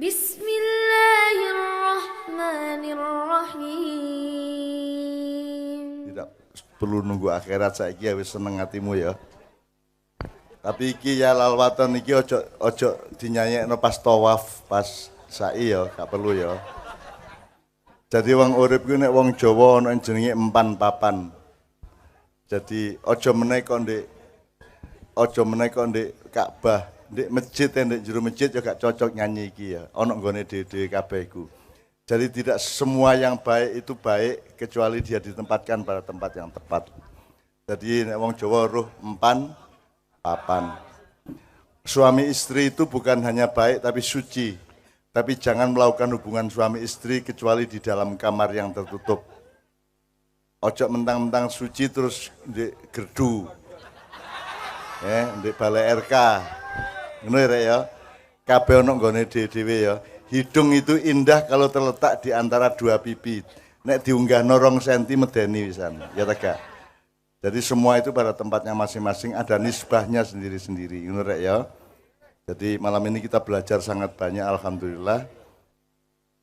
Bismillahirrahmanirrahim. Tidak perlu nunggu akhirat, saiki wis seneng hatimu ya. Tapi iki ya lalwaton iki ojo dinyanyekno pas tawaf, pas sa'i ya, gak perlu ya. Jadi wong urip ku nek wong Jawa ana jenenge empan papan. Jadi ojo meneh kok ndek Ka'bah, ndek masjid, ndek jero masjid ya gak cocok nyanyi iki ya. Ana nggone dhewe-dhewe kabeh iku. Jadi tidak semua yang baik itu baik kecuali dia ditempatkan pada tempat yang tepat. Jadi nek wong Jawa roh empan papan. Suami istri itu bukan hanya baik tapi suci. Tapi jangan melakukan hubungan suami istri kecuali di dalam kamar yang tertutup. Ojo mentang-mentang suci terus di gerdu. Di balai RK. Ngono ya. Kabeh ono nggone dhewe ya. Hidung itu indah kalau terletak di antara dua pipi. Nek diunggahno 2 cm medeni pisan. Ya ta gak? Jadi semua itu pada tempatnya masing-masing, ada nisbahnya sendiri-sendiri. Ngono rek ya. Jadi malam ini kita belajar sangat banyak, alhamdulillah.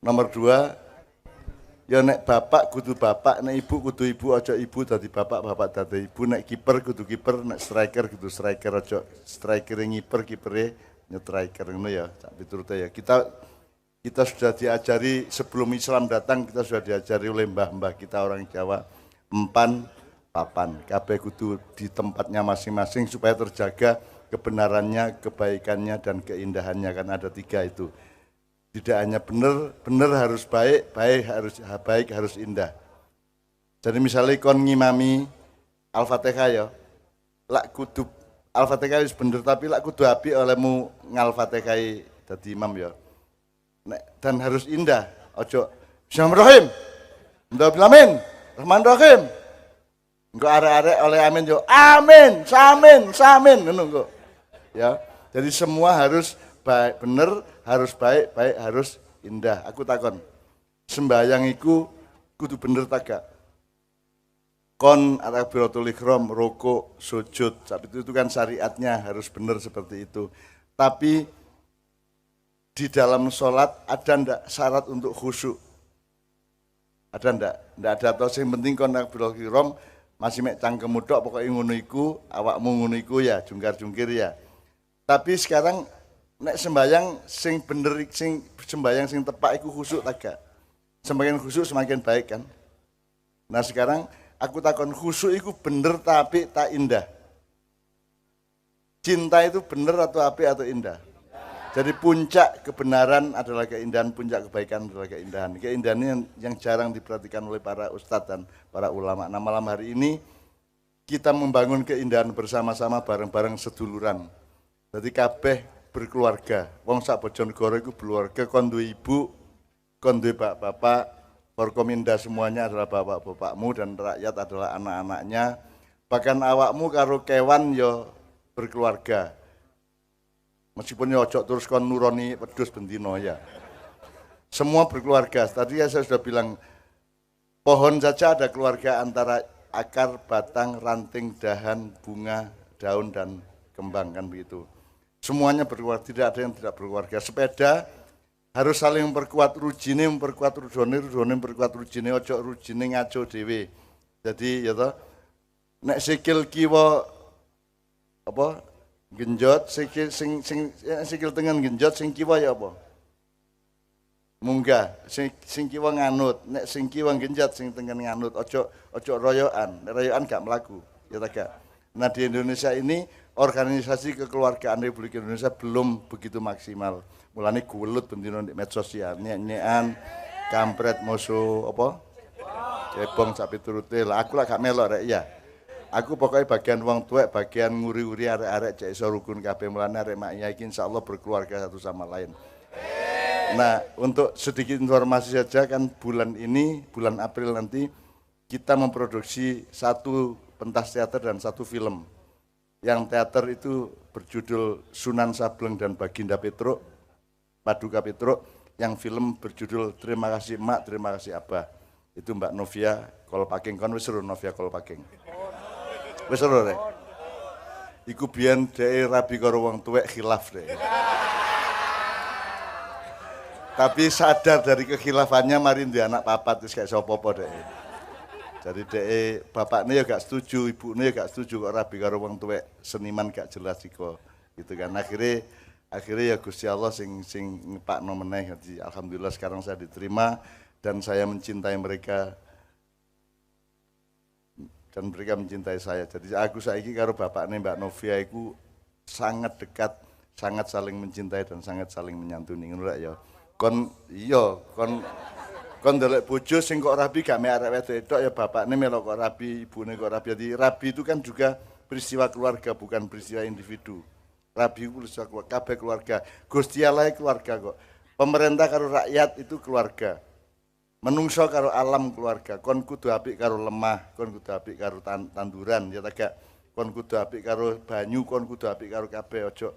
Nomor 2, ya nek bapak kudu bapak, nek ibu kudu ibu, ojo ibu dadi bapak, bapak dadi ibu, nek kiper kudu kiper, nek striker kudu striker, ojo striker ngiper, kipere nyetriker. Ngono ya, sak piturute ya. Kita sudah diajari sebelum Islam datang, kita sudah diajari oleh mbah-mbah kita orang Jawa, empan papan, kabeh kudu di tempatnya masing-masing supaya terjaga kebenarannya, kebaikannya, dan keindahannya, kan ada 3 itu. Tidak hanya benar harus baik, baik harus indah. Jadi misalnya kon ngimami Al-Fatihah ya, lak kudu Al-Fatihah wis bener tapi lak kudu apik olehmu ngal-Fatihah dadi imam ya. Dan harus indah, ojo Bismillahirrahmanirrahim, Bismillahirrahmanirrahim, Rahmanirrahim. Engko arek-arek oleh amin yo amin, samin ngono kok. Ya. Jadi semua harus baik, bener, harus baik, harus indah. Aku takon. Sembayang iku kudu bener ta gak? Kon takbiratul ihram, rukuk, sujud, tapi itu kan syariatnya harus bener seperti itu. Tapi di dalam sholat ada ndak syarat untuk khusyuk? Ada ndak? Ndak ada, atau yang penting kon takbiratul ihram masih mek cangkemmu tok pokoke ngono iku, awakmu ngono iku ya, jungkar-jungkir ya. Tapi sekarang nek sembayang sing bener, sing sembayang sing tepak iku khusyuk ta gak? Semakin khusyuk semakin baik kan? Nah sekarang aku takon khusyuk iku bener tapi tak indah. Cinta itu bener atau apik atau indah? Jadi puncak kebenaran adalah keindahan, puncak kebaikan adalah keindahan. Keindahan ini yang jarang diperhatikan oleh para ustadz dan para ulama. Nah malam hari ini kita membangun keindahan bersama-sama bareng-bareng seduluran. Jadi kabeh berkeluarga. Wong sak Bojonegoro iku berkeluarga, kon duwe ibu, kon duwe bapak-bapak, Forkominda semuanya adalah bapak-bapakmu dan rakyat adalah anak-anaknya. Bahkan awakmu karo kewan yo berkeluarga. Meskipun ya ojo terus kon nuroni wedhus bendino ya. Semua berkeluarga. Tadi ya saya sudah bilang pohon saja ada keluarga antara akar, batang, ranting, dahan, bunga, daun dan kembang kan begitu. Semuanya berkeluarga, tidak ada yang tidak berkeluarga. Sepeda harus saling memperkuat rujine, memperkuat rudone memperkuat rujine, ojo rujine ngaco dhewe. Jadi ya toh nek sikil kiwa apa genjot, sikil tengen genjot, sing kiwa ya apa? Munggah, sing kiwa nganut, nek sing kiwa genjot, sing tengen nganut, ojo royokan gak melaku, ya tak gak? Nah di Indonesia ini, organisasi kekeluargaan Republik Indonesia belum begitu maksimal. Mulane guwelut bendino di medsos ya, nyek-nyekan, kampret, musuh, apa? Cebong, sapi turute lah, aku lah gak melok rek ya. Aku pokoknya bagian wong tuwek, bagian nguri-uri arek-arek cek iso rukun kabeh mulane arek maknya iki insyaallah berkeluarga satu sama lain. Nah, untuk sedikit informasi saja kan bulan ini, bulan April nanti kita memproduksi 1 pentas teater dan 1 film. Yang teater itu berjudul Sunan Sableng dan Baginda Petruk, Paduka Petruk. Yang film berjudul Terima Kasih Mak, Terima Kasih Abah. Itu Mbak Novia Kolpaking, kon wis seru Novia Kolpaking. Wis seru rek. Iku biyen dhek rabi karo wong tuwek khilaf rek. Tapi sadar dari kekhilafannya mari dia anak papat terus kayak sopo-popo deh. Jadi bapaknya ya gak setuju, ibunya ya gak setuju kok rabi karo wong tuwek seniman gak jelas iko. Gitu kan. Akhirnya ya Gusti Allah sing ngepakno meneh. Jadi alhamdulillah sekarang saya diterima dan saya mencintai mereka dan mereka mencintai saya. Jadi aku saiki karo bapaknya Mbak Novia itu sangat dekat, sangat saling mencintai dan sangat saling menyantuni ngono ya. Kon ndelok bojo sing kok rabi gak mek arek wedok tok ya bapakne melok kok rabi, ibune kok rabi. Jadi rabi itu kan juga peristiwa keluarga bukan peristiwa individu. Rabi itu peristiwa keluarga, kabeh keluarga. Gusti Allah keluarga kok. Pemerintah karo rakyat itu keluarga. Menungso karo alam keluarga. Kon kudu apik karo lemah, kon kudu apik karo tanduran ya tak gak. Kon kudu apik karo banyu, kon kudu apik karo kabeh aja.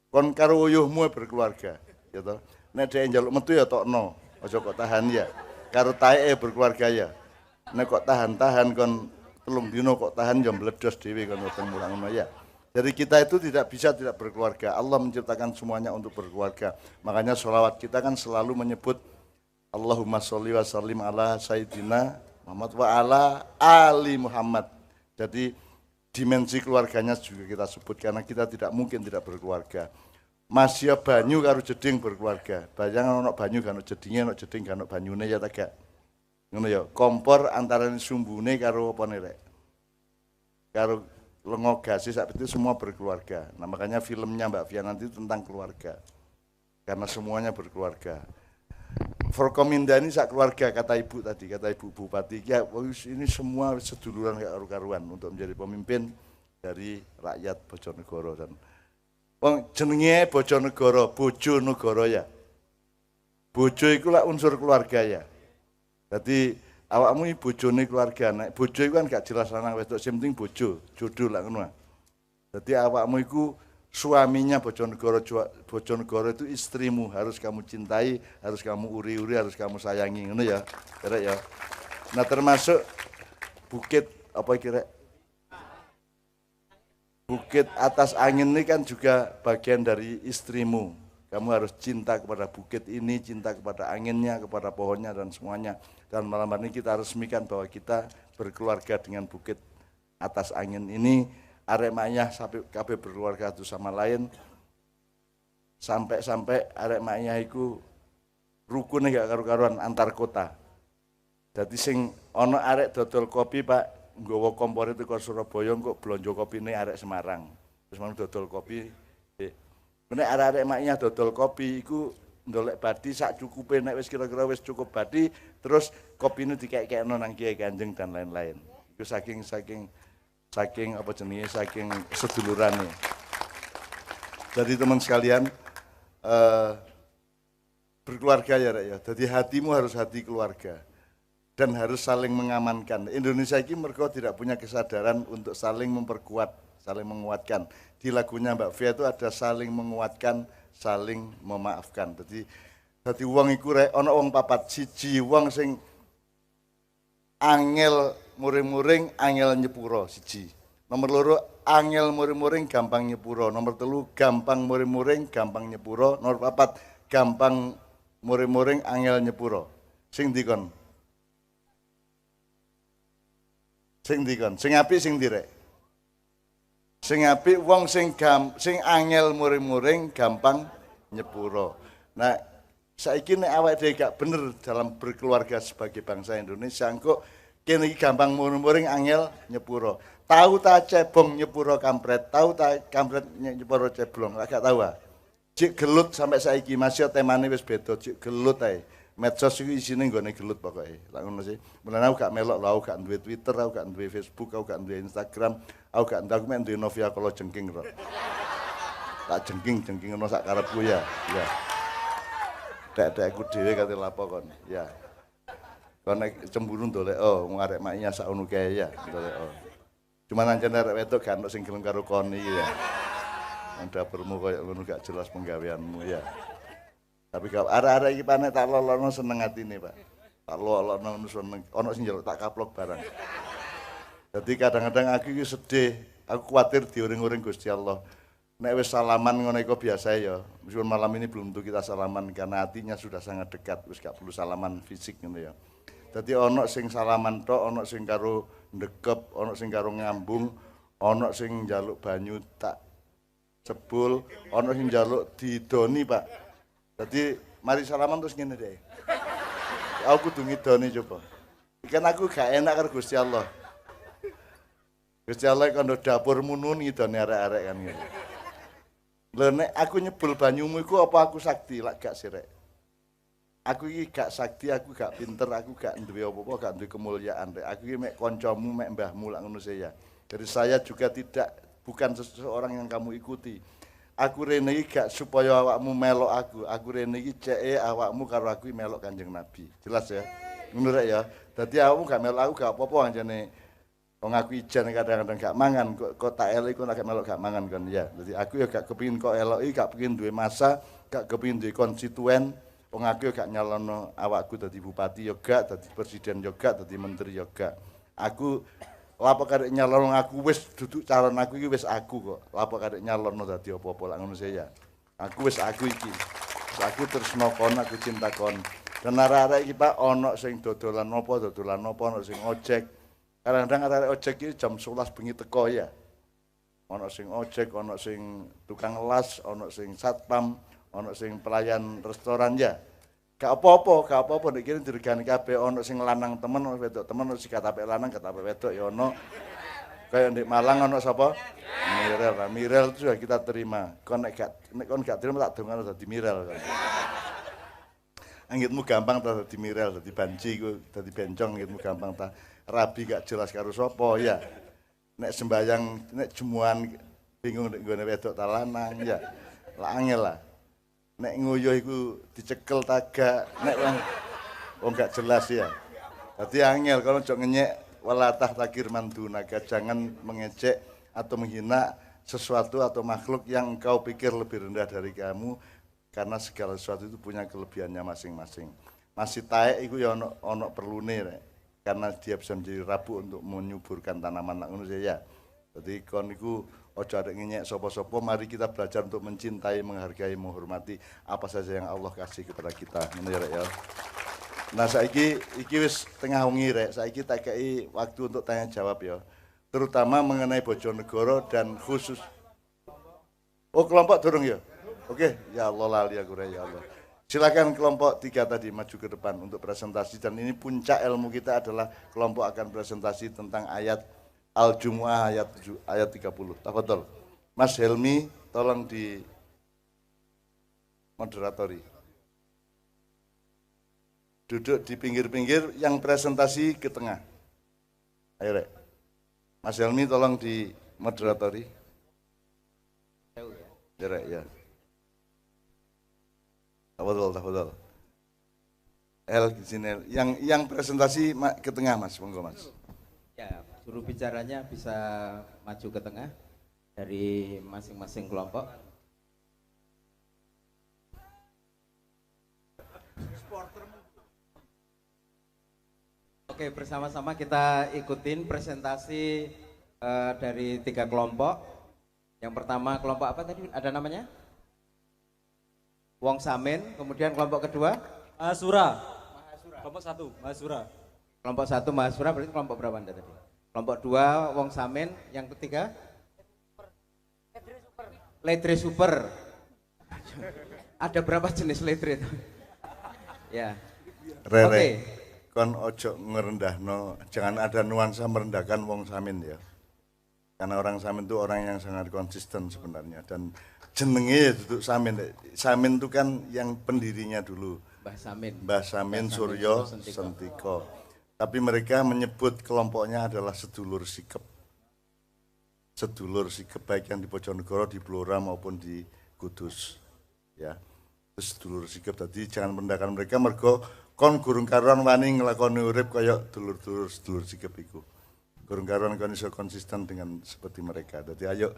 Kon karo uyuhmu berkeluarga, ya toh. Nek dhek njaluk metu ya tokno. Ojo kok tahan ya, karo taeke berkeluarga ya. Nek kok tahan-tahan kon telung dino kok tahan ya meledos dhewe kon weteng mulang ngono ya. Jadi kita itu tidak bisa tidak berkeluarga. Allah menciptakan semuanya untuk berkeluarga. Makanya sholawat kita kan selalu menyebut Allahumma sholli wa sallim ala sayyidina Muhammad wa ala ali Muhammad. Jadi dimensi keluarganya juga kita sebut karena kita tidak mungkin tidak berkeluarga. Masih banyu karo jeding berkeluarga. Bayang ono banyu kan ono jedinge, ono jeding kan ono banyune ya ta gak. Ngono ya, kompor antarané sumbune karo apa rek. Karo lengo gase sak itu semua berkeluarga. Nah, makanya filmnya Mbak Fia nanti tentang keluarga. Karena semuanya berkeluarga. Forkominda ini sak keluarga kata ibu tadi, kata ibu bupati. Ya, ini semua seduluran karu-karuan untuk menjadi pemimpin dari rakyat Bojonegoro dan wong jenenge Bojonegoro ya. Bojo iku lah unsur keluarga ya. Jadi awakmu iki bojone keluarga. Nek bojo iku kan gak jelas lanang wedok, sing penting bojo, jodoh lah ngono. Jadi awakmu iku suaminya Bojonegoro itu istrimu, harus kamu cintai, harus kamu uri-uri, harus kamu sayangi ngono ya. Kira ya. Nah termasuk bukit apa kira Bukit atas angin ini kan juga bagian dari istrimu. Kamu harus cinta kepada bukit ini, cinta kepada anginnya, kepada pohonnya dan semuanya. Dan malam hari ini kita resmikan bahwa kita berkeluarga dengan bukit atas angin ini. Aremanya sampai kabeh berkeluarga satu sama lain. Sampai aremanya itu rukunnya gak karu-karuan antar kota. Jadi sing ono arek dodol kopi Pak, nggawa kompor itu ke Surabaya kok blonjo kopine arek Semarang. Terus mau dodol kopi. Nek arek-arek maknya dodol kopi iku ndolek badi sak cukupe nek wis kira-kira wis cukup badi terus kopine dikek-kekno nang Kiai Kanjeng dan lain-lain. Iku saking apa jenenge saking sedulurane. Jadi teman sekalian berkeluarga ya Rek ya. Jadi hatimu harus hati keluarga. Dan harus saling mengamankan. Indonesia ini mereka tidak punya kesadaran untuk saling memperkuat, saling menguatkan. Di lagunya Mbak Fia itu ada saling menguatkan, saling memaafkan. Jadi wong iku rek ana wong papat siji wong sing angel muring-muring, angel nyepuro siji. Nomor loro angel muring-muring, gampang nyepuro. Nomor telu gampang muring-muring, gampang nyepuro. Nomor papat gampang muring-muring, angel nyepuro. Sing dikon sing apik sing direk. Sing apik wong sing angel muring-muring gampang nyepuro. Nah, saiki nek awake dhewe gak bener dalam berkeluarga sebagai bangsa Indonesia engko kene iki gampang muring-muring angel nyepuro. Tahu ta cebong nyepuro kampret, tahu ta kampret nyepuro ceblong, gak tahu ah. Cik gelut sampai saiki masih temane wis beda, cik gelut ae. Medsos itu isinya nggone gelut pokoknya. Lah ngono sih. Mulane aku gak melok lah, aku gak duwe Twitter, aku gak duwe Facebook, aku gak duwe Instagram, aku gak duwe Novia kalau jengking kok. Tak jengking ono sak karepku ya. Ya. Dek-dek aku dhewe kate lapo kon. Ya. Kon nek cemburu ndolek wong arek maknya sak ono kae ya, ndolek. Cuman ancen arek wedok gak ono sing gelem karo kon iki ya. Dapurmu koyo ngono gak jelas penggaweanmu ya. Tapi kalau arah-arah iki panek tak lolono seneng atine, Pak. Tak lolono seneng, ono sing njaluk tak kaplok barang. Jadi kadang-kadang aku iki sedih, aku khawatir diuring-uring Gusti Allah. nek wis salaman ngono iku biasa ya. Meskipun malam ini belum tentu kita salaman karena hatinya sudah sangat dekat, wis gak perlu salaman fisik ngono ya. Dadi ana sing salaman tok, ana sing karo ndekep, ana sing karo ngambung, ana sing njaluk banyu tak cebul, ana sing njaluk didoni, Pak. Dadi mari salaman terus ngene deh. Aku kudu ngidoni coba. Ikan aku gak enak karo Gusti Allah. Gusti Allah kono dapurmu nun ngidoni arek-arek kan ngene. Lho nek aku nyebul banyumu iku apa aku sakti? Lak gak sirek. Aku iki gak sakti, aku gak pinter, aku gak duwe apa-apa, gak duwe kemuliaan. Aku iki mek kancamu, mek mbahmu lak ngono saya. Jadi saya juga tidak bukan seseorang yang kamu ikuti. Aku rene iki gak supaya awakmu melok aku rene iki ceke awakmu karo aku melok Kanjeng Nabi. Jelas ya? Ngono rek ya. Dadi awakmu gak melok aku gak apa-apa anjene. Wong aku ijan kadang-kadang gak mangan kok tak elok iku nek melok gak mangan kan ya. Dadi aku ya gak kepengin kok eloki, gak kepengin duwe masa, gak kepengin duwe konstituen. Wong aku ya gak nyalono awakku dadi bupati ya gak, dadi presiden ya gak, dadi menteri ya gak. Aku lapo karek nyalon aku wis duduk calon aku iki wis aku kok. Lapo karek nyalono dadi apa-apa lak ngono saya. Aku wis aku iki. Wis aku tresno kon, aku cinta kon. Dan arek-arek iki Pak ana sing dodolan napa, ana sing ojek. Kadang-kadang arek ojek iki jam 11 bengi teko ya. Ana sing ojek, ana sing tukang las, ana sing satpam, ana sing pelayan restoran ya. Gak apa-apa nek kene diregani kabeh ana sing lanang temen, ana wedok temen, ana sing katapek lanang, katapek wedok ya ana. Kayak di Malang ana sapa? Mirel. Mirel itu sudah kita terima. Kon nek kon gak terima tak dongano dadi Mirel. Anggitmu gampang ta dadi Mirel, dadi banci iku, dadi bencong anggitmu gampang ta. Rabi gak jelas karo sapa ya. Nek sembayang, nek jemuan bingung nek nggone wedok ta lanang ya. Lah angel lah. Nek nguyuh iku dicekel taga, nek wong gak jelas ya. Dadi angel kalau cok ngenyek walatah takir mandunaga, jangan mengejek atau menghina sesuatu atau makhluk yang engkau pikir lebih rendah dari kamu karena segala sesuatu itu punya kelebihannya masing-masing. Masih taek iku ya ono perlune rek. Karena dia bisa menjadi rabu untuk menyuburkan tanaman lak ngono ya. Jadi kon iku aja arek ngenyek sapa-sapa, mari kita belajar untuk mencintai, menghargai, menghormati apa saja yang Allah kasih kepada kita. Ngono ya rek ya. Nah saiki iki wis tengah wengi rek, saiki tak kei waktu untuk tanya jawab ya. Terutama mengenai Bojonegoro dan khusus oh kelompok durung ya. Oke, ya Allah lali aku rek ya Allah. Silakan kelompok 3 tadi maju ke depan untuk presentasi dan ini puncak ilmu kita adalah kelompok akan presentasi tentang ayat Al-Jumu'ah ayat 30. Tafadhol. Mas Helmi tolong di moderatori. Duduk di pinggir-pinggir yang presentasi ke tengah. Ayo rek. Mas Helmi tolong di moderatori. Ya rek ya. Tafadhol. Yang presentasi ke tengah Mas, monggo Mas. Ya, juru bicaranya bisa maju ke tengah dari masing-masing kelompok. Oke, bersama-sama kita ikutin presentasi dari 3 kelompok. Yang pertama kelompok apa tadi? Ada namanya? Wong Samin, kemudian kelompok kedua Mahasura. Kelompok 1 Mahasura. Kelompok 1 Mahasura, berarti kelompok berapa Anda tadi? Kelompok 2 Wong Samin, yang ketiga Ledre Super. Ada berapa jenis ledre itu? Ya. Rere, Oke. kon ojo ngerendahno, jangan ada nuansa merendahkan Wong Samin ya. Karena orang Samin itu orang yang sangat konsisten sebenarnya dan jenenge duduk Samin. Samin itu kan yang pendirinya dulu. Mbah Samin Suryo Sentiko. Tapi mereka menyebut kelompoknya adalah sedulur sikep. Sedulur sikep baik yang di Bojonegoro, di Blora maupun di Kudus. Ya. Terus sedulur sikep tadi jangan merendahkan mereka mergo kon gurung karuan wani nglakoni urip kaya dulur-dulur sedulur sikep iku. Gurung karuan kon iso konsisten dengan seperti mereka. Jadi ayo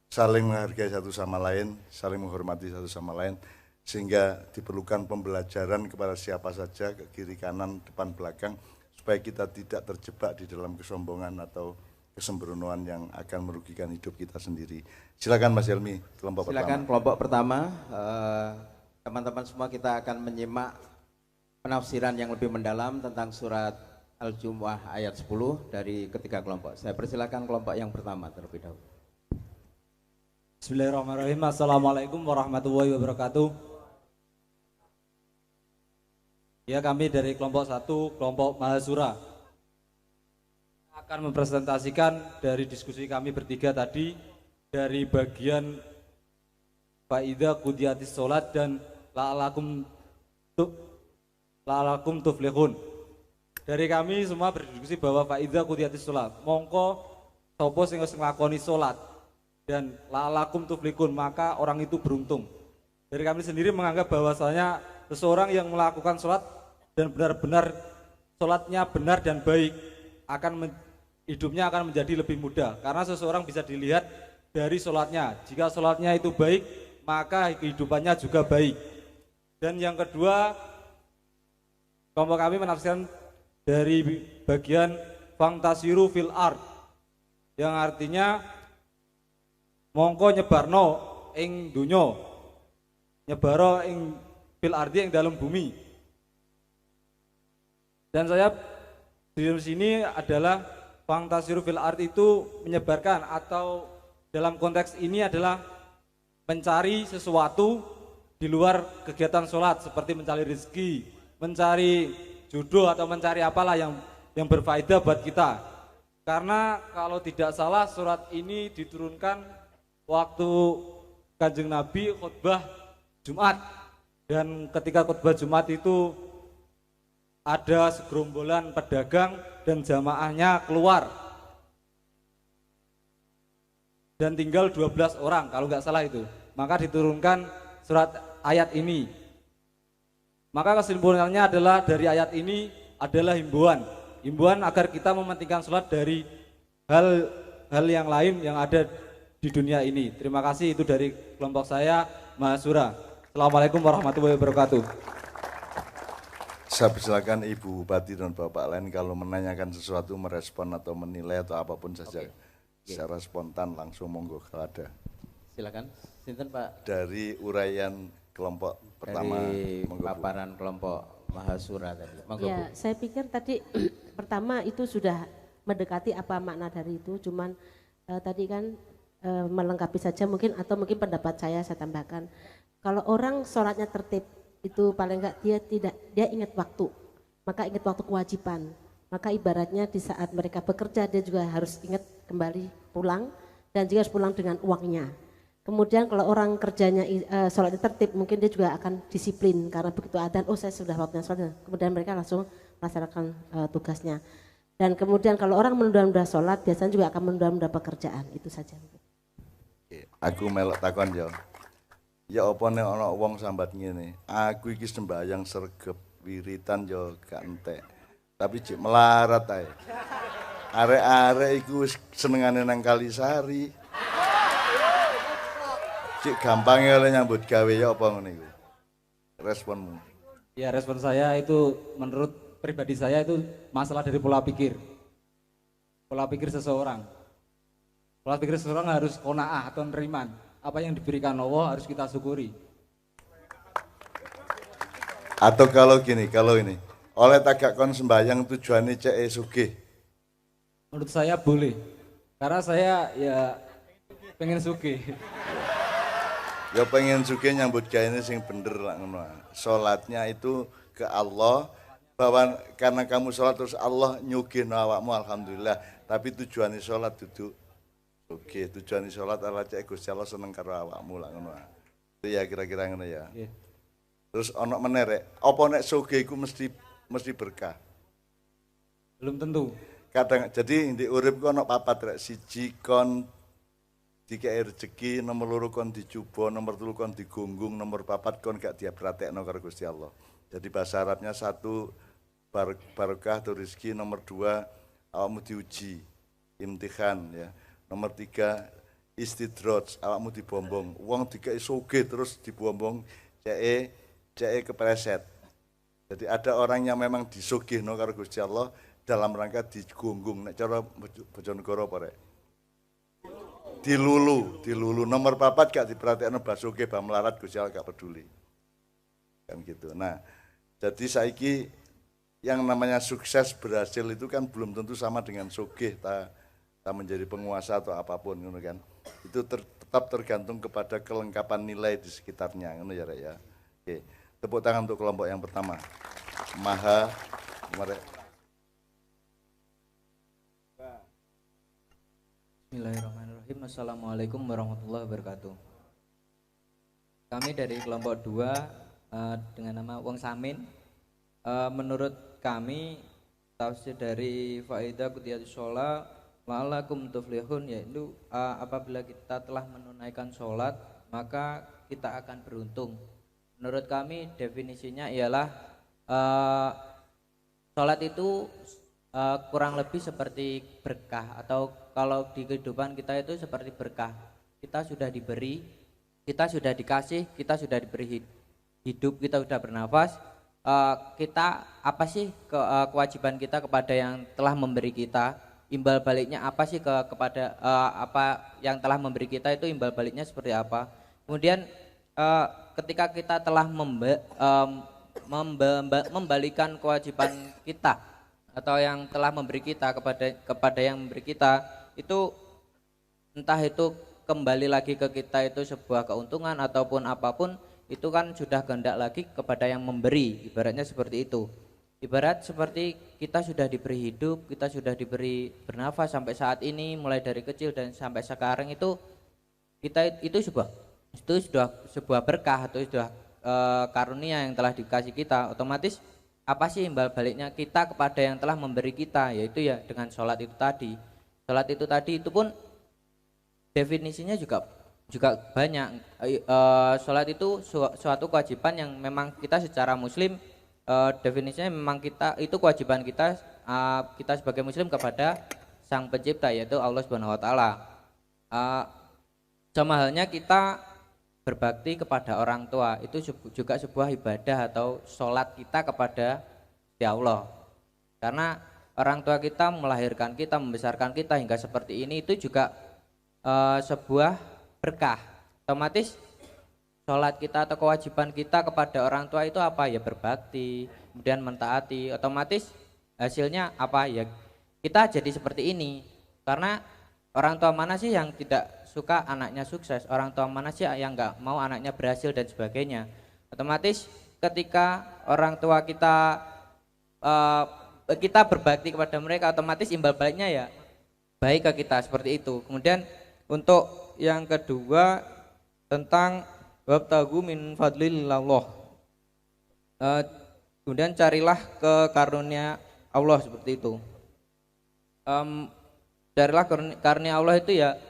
saling menghargai satu sama lain, saling menghormati satu sama lain, sehingga diperlukan pembelajaran kepada siapa saja, ke kiri kanan, depan belakang, supaya kita tidak terjebak di dalam kesombongan atau kesembronoan yang akan merugikan hidup kita sendiri. Silakan Mas Helmi, kelompok pertama. Silakan kelompok pertama. Teman-teman semua kita akan menyimak penafsiran yang lebih mendalam tentang surat Al-Jumu'ah ayat 10 dari ketiga kelompok. Saya persilakan kelompok yang pertama terlebih dahulu. Bismillahirrahmanirrahim. Assalamualaikum warahmatullahi wabarakatuh. Ya, kami dari kelompok 1, kelompok Mahasura, akan mempresentasikan dari diskusi kami bertiga tadi dari bagian Fa'idha Qudiyatis Sholat dan La'alakum Tuflihun. Dari kami semua berdiskusi bahwa Fa'idha Qudiyatis Sholat, mongko sopo sing wis nglakoni sholat dan La'alakum Tuflihun, maka orang itu beruntung. Dari kami sendiri menganggap bahwasanya seseorang yang melakukan sholat dan benar-benar sholatnya benar dan baik, hidupnya akan menjadi lebih mudah, karena seseorang bisa dilihat dari sholatnya. Jika sholatnya itu baik, maka kehidupannya juga baik. Dan yang kedua, kelompok kami menafsirkan dari bagian fantasiru fil ard, yang artinya mongko nyebarno ing dunyo, nyebaro ing fil ardi ing dalam bumi. Dan saya di sini adalah fantasiru fil ard itu menyebarkan, atau dalam konteks ini adalah mencari sesuatu di luar kegiatan sholat, seperti mencari rezeki, mencari jodoh, atau mencari apalah yang berfaedah buat kita. Karena kalau tidak salah surat ini diturunkan waktu Kanjeng Nabi khutbah Jumat, dan ketika khutbah Jumat itu ada segerombolan pedagang dan jamaahnya keluar, dan tinggal 12 orang kalau nggak salah itu, maka diturunkan surat ayat ini. Maka kesimpulannya adalah dari ayat ini adalah himbauan agar kita mementingkan sholat dari hal yang lain yang ada di dunia ini. Terima kasih, itu dari kelompok saya, Mahasura. Assalamualaikum warahmatullahi wabarakatuh. Saya persilakan Ibu Bupati dan Bapak lain kalau menanyakan sesuatu, merespon atau menilai atau apapun saja. Secara spontan langsung, monggo kalau ada. Silakan, sinten Pak. Dari uraian kelompok pertama, dari monggo, paparan kelompok Mahasura tadi. Monggo, Ya, Bu. saya pikir tadi pertama itu sudah mendekati apa makna dari itu, cuman tadi kan melengkapi saja mungkin, atau mungkin pendapat saya tambahkan. Kalau orang sholatnya tertib, itu paling enggak dia ingat waktu, maka ingat waktu kewajiban. Maka ibaratnya di saat mereka bekerja, dia juga harus ingat kembali pulang, dan juga harus pulang dengan uangnya. Kemudian kalau orang kerjanya sholatnya tertib, mungkin dia juga akan disiplin, karena begitu adzan, oh saya sudah waktunya sholat, kemudian mereka langsung melaksanakan tugasnya. Dan kemudian kalau orang menunda-nunda sholat, biasanya juga akan menunda-nunda pekerjaan. Itu saja. Aku melok takon yo. Ya apa nek ana wong sambat ngene, aku iki sembahyang sregep wiritan yo gak entek. Tapi cek melarat ae. Arek-arek iku senengane nang Kalisari. Cek gampangnya oleh nyambut gawe ya apa ngono iku. Responmu. Ya, respon saya itu menurut pribadi saya itu masalah dari pola pikir. Pola pikir seseorang. Pola pikir seseorang harus qanaah atau neriman. Apa yang diberikan Allah harus kita syukuri. Atau kalau ini, oleh tagak kon sembahyang tujuannya cek sugih. Menurut saya boleh. Karena saya ya pengen sugih. Ya pengen sugih nyambut gawe sing bener lah ngono. Salatnya itu ke Allah, bahwa karena kamu sholat terus Allah nyugihno awakmu, alhamdulillah. Tapi tujuannya sholat duduk oke, tujuannya sholat adalah cek Gusti Allah seneng karo awakmu lah ngono. Itu ya kira-kira ngono ya. Yeah. Terus ono meneh rek, apa nek sugih iku mesti berkah? Belum tentu. Kadang jadi di urip ku ono papat rek, siji kon dikei rezeki, nomor loro kon dicoba, nomor telu kon digunggung, nomor papat kon gak dipratekno karo Gusti Allah. Jadi bahasa Arabnya satu barokah atau rezeki, nomor dua awakmu diuji, imtihan ya. Nomor tiga istidraj, awakmu dibombong. Wong dikei sugih terus dibombong, ceke kepreset. Jadi ada orang yang memang disugihno karo Gusti Allah, dalam rangka digunggung nek cara Bojonegoro apa rek? Dilulu nomor 4 gak diperhatikno Basuki Bah melarat Gusti Allah gak peduli. Kan gitu. Nah, jadi saiki yang namanya sukses berhasil itu kan belum tentu sama dengan sugih ta menjadi penguasa atau apapun ngono kan. Itu tetap tergantung kepada kelengkapan nilai di sekitarnya ngono ya rek ya. Oke. Tepuk tangan untuk kelompok yang pertama. Maha mereka. Bismillahirrahmanirrahim. Assalamualaikum warahmatullahi wabarakatuh. Kami dari kelompok 2 dengan nama Wong Samin. Menurut kami tafsir dari Faidah Qudhiyatus Shalah la'allakum tuflihun, yaitu apabila kita telah menunaikan sholat maka kita akan beruntung. Menurut kami definisinya ialah sholat itu kurang lebih seperti berkah, atau kalau di kehidupan kita itu seperti berkah. Kita sudah diberi, kita sudah dikasih, kita sudah diberi hidup, kita sudah bernafas. Kita apa sih kewajiban kita kepada yang telah memberi kita? Imbal baliknya apa sih kepada apa yang telah memberi kita itu imbal baliknya seperti apa? Kemudian ketika kita telah membalikan kewajiban kita atau yang telah memberi kita kepada yang memberi kita, itu entah itu kembali lagi ke kita itu sebuah keuntungan ataupun apapun, itu kan sudah kehendak lagi kepada yang memberi. Ibaratnya seperti itu. Ibarat seperti kita sudah diberi hidup, kita sudah diberi bernafas sampai saat ini, mulai dari kecil dan sampai sekarang itu kita itu sudah sebuah berkah atau sudah karunia yang telah dikasih kita. Otomatis apa sih imbal baliknya kita kepada yang telah memberi kita, yaitu ya dengan sholat itu tadi. Sholat itu tadi itu pun definisinya juga banyak. Sholat itu suatu kewajiban yang memang kita secara muslim, definisinya memang kita itu kewajiban kita, kita sebagai muslim kepada sang pencipta, yaitu Allah Subhanahu wa taala. Sama halnya kita berbakti kepada orang tua, itu juga sebuah ibadah atau sholat kita kepada Allah. Karena orang tua kita melahirkan kita, membesarkan kita hingga seperti ini, itu juga sebuah berkah. Otomatis sholat kita atau kewajiban kita kepada orang tua itu apa? Ya berbakti, kemudian mentaati. Otomatis hasilnya apa? Ya kita jadi seperti ini. Karena orang tua mana sih yang tidak suka anaknya sukses? Orang tua mana sih yang nggak mau anaknya berhasil dan sebagainya? Otomatis ketika orang tua kita berbakti kepada mereka, otomatis imbal baliknya ya baik ke kita, seperti itu. Kemudian untuk yang kedua tentang wabtagu min fadlillah, kemudian carilah ke karunia Allah, seperti itu. Carilah karunia Allah itu ya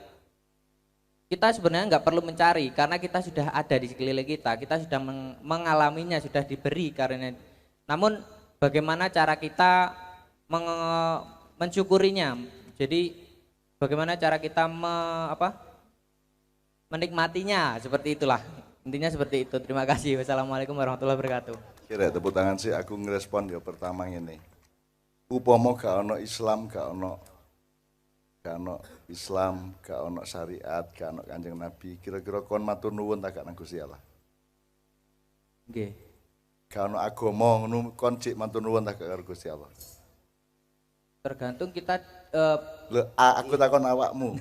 kita sebenarnya nggak perlu mencari, karena kita sudah ada di sekeliling kita sudah mengalaminya, sudah diberi karunia. Namun bagaimana cara kita mensyukurinya? Jadi bagaimana cara kita menikmatinya, seperti itulah. Intinya seperti itu. Terima kasih. Wassalamualaikum warahmatullahi wabarakatuh. Kira tepuk tangan sih aku ngerespon ya pertama ini. Upama gak ono Islam, gak ono Islam, gak ono syariat, gak ono Kanjeng Nabi, kira-kira kon matur nuwun tak gak nang Gusti Allah? Nggih. Gak ono agama ngono kon cik matur nuwun tak karo Gusti Allah? Tergantung kita aku takon awakmu.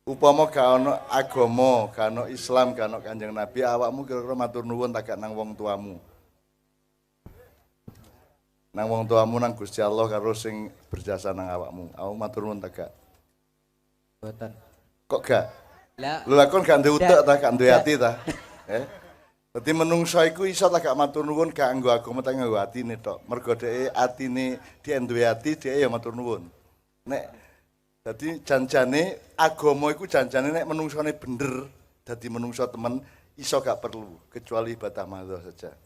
Upama gak ono agama, gak ono Islam, gak ono Kanjeng Nabi, awakmu kira-kira matur nuwun tak gak nang wong tuamu? Nang wong tuamu nang Gusti Allah karo sing berjasa nang awakmu. Awakmu matur nuwun tak gak? Boten. Kok gak? Lah, lho kon gak duwe utek ta, gak duwe ati ta? Dadi menungso iku iso tak gak matur nuwun gak nggo agama tak nggo atine tok. Mergo dhek atine dhek duwe ati, dhek ya matur nuwun. Nek dadi janjane agama iku janjane nek menungsone bener dadi menungso temen iso gak perlu kecuali ibadah mahdoh saja.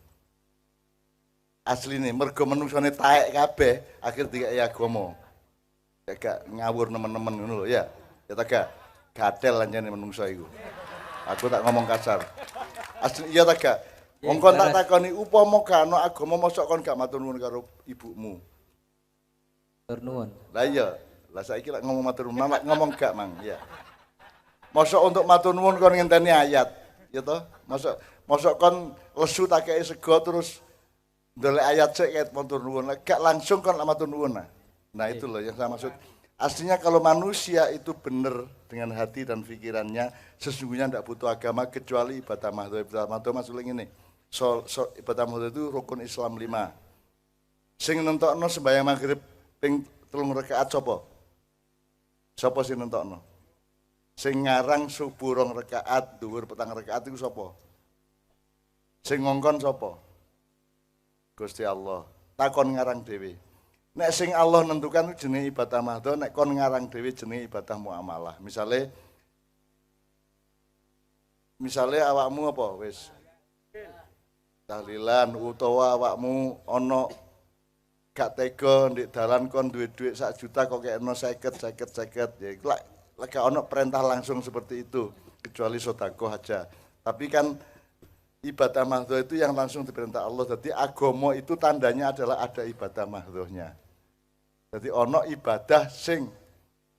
Asline mergo menungsone taek kabeh akhir dikai agama. Gak ngawur nemen-nemen ngono lho ya. Ya tak gak gatel anjane menungso iku. Aku tak ngomong kasar. Asli iya tak gak? Wong kon tak takoni upama gak ana agama mosok kon gak matur nuwun karo ibumu. Tur nuwun. Lah iya, lah saiki lek ngomong matur nuwun, ngomong gak mang, ya. Mosok untuk matur nuwun kon ngenteni ayat, ya toh? Mosok kon lesu tak kei sego terus ndolek ayat sik ket matur nuwun. Gak langsung kon matur nuwun. Nah, itu loh yang saya maksud. Aslinya kalau manusia itu benar dengan hati dan pikirannya, sesungguhnya tidak butuh agama kecuali ibadah mahdoh. Ibadah mahdoh maksudnya ini, ibadah mahdoh itu rukun Islam 5. Sing nentokno sembahyang maghrib ping 3 rakaat sapa? Sapa sing nentokno? Sing ngarang subuh 2 rakaat, dhuwur 4 rakaat iku sapa? Sing ngongkon sapa? Gusti Allah. Takon ngarang dhewe. Nek sing Allah nentukan jenenge ibadah mahdoh, nek kon ngarang dhewe jenenge ibadah muamalah. Misale awakmu apa wis tahlilan utawa awakmu ana gak tega ndek dalan kon duwe dhuwit 1 juta kok kekno 50 ya iku lek gak ana perintah langsung seperti itu kecuali sedekah aja. Tapi kan ibadah mahdoh itu yang langsung diperintah Allah. Jadi agama itu tandanya adalah ada ibadah mahdohnya. Jadi ono ibadah sing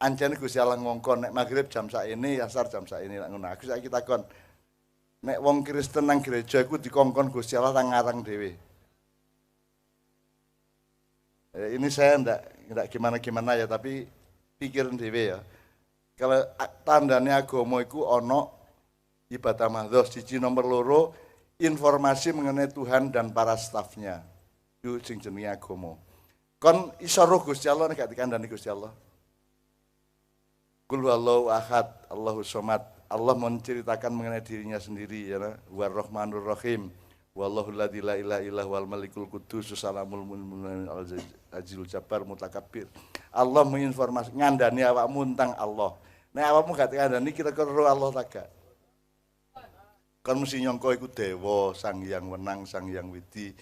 ancene Gusti Allah ngongkon nek maghrib jam saiki, asar jam saiki lek ngono. Aku saiki takon. Nek wong Kristen nang gereja iku dikongkon Gusti Allah nang ngarang dhewe. Ini saya ndak gimana ya, tapi pikirin dhewe ya. Kalau tandane agama iku ono ibadah mahdoh, siji nomor loro informasi mengenai Tuhan dan para stafnya. Itu sing jenenge agama. Kon iso roh Gusti Allah nek gak dikandani Gusti Allah. Qul huwallahu ahad, Allahus somad. Allah menceritakan mengenai dirinya sendiri ya, War-Rahmanur Rahim. Wallahu la ilaha illa huwal malikul qudus salamul mu'minun al-azizul jabbar mutakabbir. Allah menginformasi ngandani awakmu tentang Allah. Nek awakmu gak dikandani kira-kira roh Allah tak gak? Kon mesti nyangka iku dewa, Sang Hyang Wenang, Sang Hyang Widi.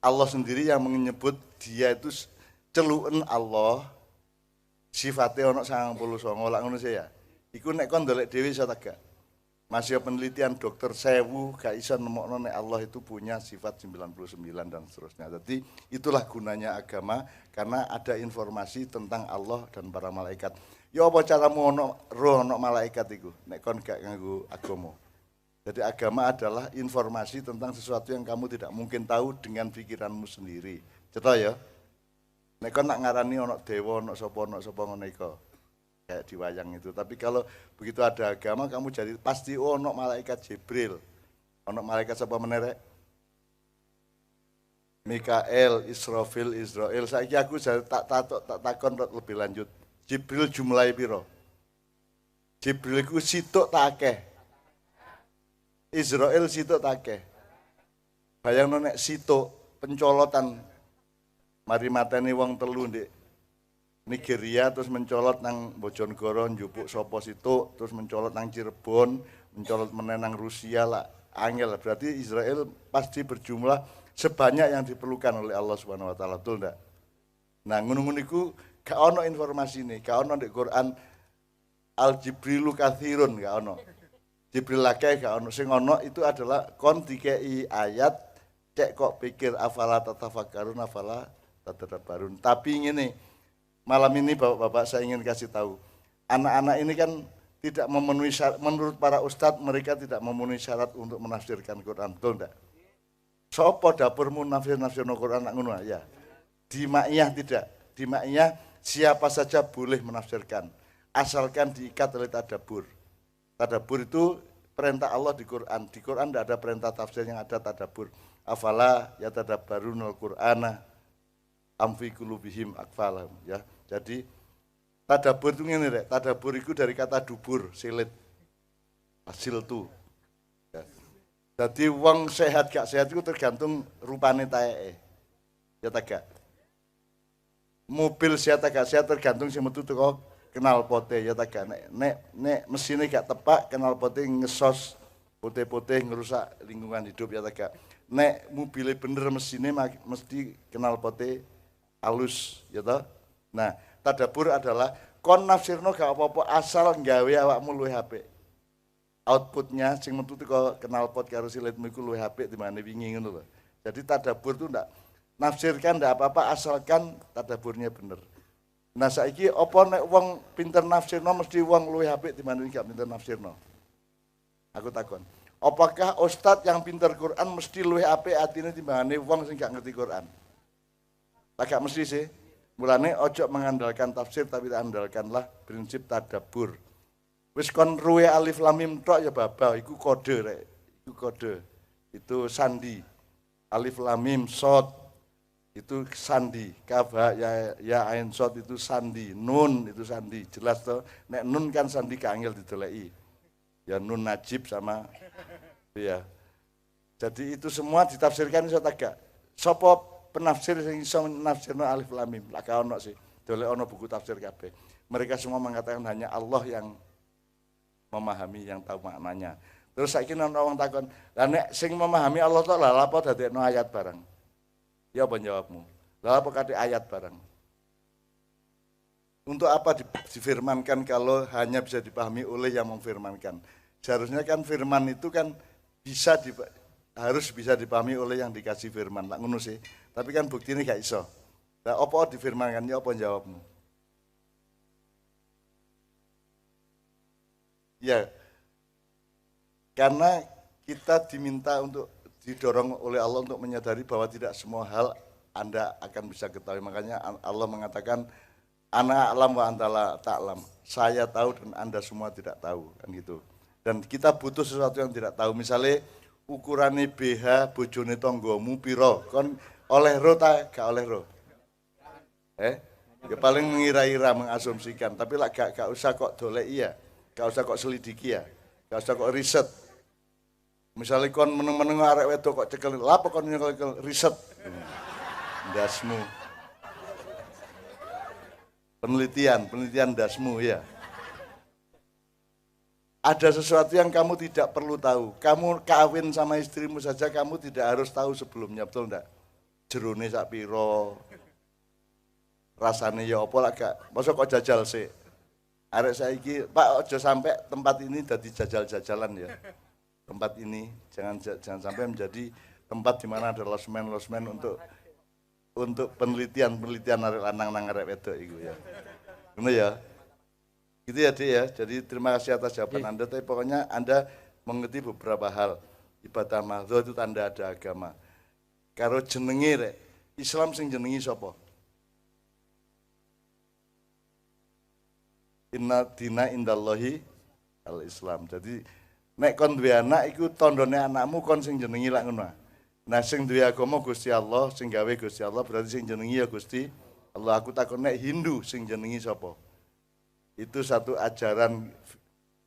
Allah sendiri yang menyebut dia itu celuken Allah, sifatnya ono 99 lak ngono sih ya. Iku nek kon ndelok dhewe iso ta gak? Masih penelitian dokter 1000 gak iso nemokno nek Allah itu punya sifat 99 dan seterusnya. Jadi itulah gunanya agama karena ada informasi tentang Allah dan para malaikat. Ya apa caramu ono roh ono malaikat iku nek kon gak nganggo agama. Jadi agama adalah informasi tentang sesuatu yang kamu tidak mungkin tahu dengan pikiranmu sendiri. Cetok ya. Nek kon nak ngarani ono dewa, ono sapa ngono iku. Kayak di wayang itu. Tapi kalau begitu ada agama kamu jadi pasti ono malaikat Jibril. Ono malaikat sapa meneh? Mikael, Israfil, Israel. Saiki aku tak takon lebih lanjut. Jibril jumlahe piro? Jibril iku sitok tak akeh. Israel sitok takeh. Bayangno nek sitok pencolotan mari mateni wong telu ndek Nigeria terus mencolot nang Bojonegoro njupuk sapa sitok terus mencolot nang Cirebon, mencolot meneh nang Rusia lah angel. Berarti Israel pasti berjumlah sebanyak yang diperlukan oleh Allah Subhanahu wa taala, betul ndak? Nah, ngono-ngono iku gak ono informasine, gak ono ndek Quran Al-Jibrilu katsirun gak ono. Jibril akeh gak ono, sing ono itu adalah kon dikei ayat cek kok pikir afala tatafakkarun afala tatadabbarun. Tapi ngene, malam ini Bapak-bapak saya ingin kasih tahu. Anak-anak ini kan tidak memenuhi syarat, menurut para ustadz mereka tidak memenuhi syarat untuk menafsirkan Quran, betul enggak? Sopo dapurmu nafsir-nafsirno Quran ngono ya. Di Ma'iyah tidak. Di Ma'iyah siapa saja boleh menafsirkan asalkan diikat oleh tadabbur. Tadabbur itu perintah Allah di Quran. Di Quran tidak ada perintah tafsir, yang ada tadabbur. Afala yatadabbarunal Qur'ana am fi qulubihim akfalam ya. Jadi tadabbur itu ngene rek. Tadabbur itu dari kata dubur, silit. Hasil tu. Ya. Jadi wong sehat gak sehat itu tergantung rupane taeke. Ya ta gak? Mobil sehat gak sehat tergantung sing metu teko kenal pote ya tak gak nek mesinnya gak tepak kenal pote ngesos pote-pote ngerusak lingkungan hidup ya tak gak nek mobilnya bener mesinnya mesti kenal pote halus ya toh. Nah tadabbur adalah kon nafsirno gak apa-apa asal nggawe awakmu luwih apik, outputnya sing metu teko kenal pot karo silitmu iku luwih apik dimane wingi ngono lho. Jadi tadabbur itu ndak nafsirkan ndak apa-apa asalkan tadabburnya bener. Nah saiki apa nek wong pinter nafsirno mesti wong luwih apik dibanding gak pinter nafsirno? Aku takon. Apakah ustadz yang pinter Quran mesti luwih apik atine timbangane wong sing gak ngerti Quran? Lah gak mesti sih. Mulane ojo mengandalkan tafsir tapi andalkanlah prinsip tadabbur. Wis kon ruwe alif lam mim tok ya baba, iku kode rek. Iku kode. Itu sandi. Alif lam mim shad itu sandi. Kaf ya ain shad itu sandi. Nun itu sandi. Jelas toh. Nek nun kan sandi kaangel didoleki. Ya nun najib sama ya. Jadi itu semua ditafsirkan iso tagak. Sapa penafsir sing iso nafsirno alif lam mim? Lah ka ono sih. Dolek ono buku tafsir kabeh. Mereka semua mengatakan hanya Allah yang memahami, yang tahu maknanya. Terus saiki ana wong takon, "Lah nek sing memahami Allah tok lha apa dadekno ayat barang?" Ya apa jawabmu? Lah apa kate ayat barang? Untuk apa difirmankan kalau hanya bisa dipahami oleh yang memfirmankan? Seharusnya kan firman itu kan harus bisa dipahami oleh yang dikasih firman. Lah ngono sih. Tapi kan buktinya gak iso. Lah apa difirmankan ya apa jawabmu? Ya, karena kita diminta untuk didorong oleh Allah untuk menyadari bahwa tidak semua hal Anda akan bisa ketahui. Makanya Allah mengatakan, ana alam wa antala ta'lam. Saya tahu dan Anda semua tidak tahu, kan gitu. Dan kita butuh sesuatu yang tidak tahu. Misalnya ukurannya BH bojone tonggomu piro, kon oleh ro ta gak oleh ro? Ya paling mengira-ira, mengasumsikan, tapi lah gak usah kok dolek iya. Gak usah kok selidiki ya, gak usah kok riset. Misalnya kon meneng-meneng arek wedok kok cekel, lapo kon nyekel riset. Dasmu. Penelitian dasmu ya. Ada sesuatu yang kamu tidak perlu tahu. Kamu kawin sama istrimu saja kamu tidak harus tahu sebelumnya, betul enggak? Jerone sak piro. Rasane ya apa lah gak. Masa kok jajal sih? Arek saiki, Pak, ojo sampai tempat ini jadi jajal-jajalan ya. Tempat ini jangan sampai menjadi tempat di mana ada losmen untuk penelitian arek lanang nang arek wedok iku ya. Ngono ya. Gitu ya, Dik ya. Jadi terima kasih atas jawaban Anda, tapi pokoknya Anda mengerti beberapa hal. Ibadah mahdzur itu tanda ada agama. Karo jenenge rek, Islam sing jenengi sapa? Inna dina indallahi al-Islam. Jadi nek kon duwe anak iku tandane anakmu kon sing jenengi lak ngono. Nah sing duwe agama Gusti Allah, sing gawe Gusti Allah berarti sing jenengi ya Gusti Allah. Aku takon nek Hindu sing jenengi sapa? Itu satu ajaran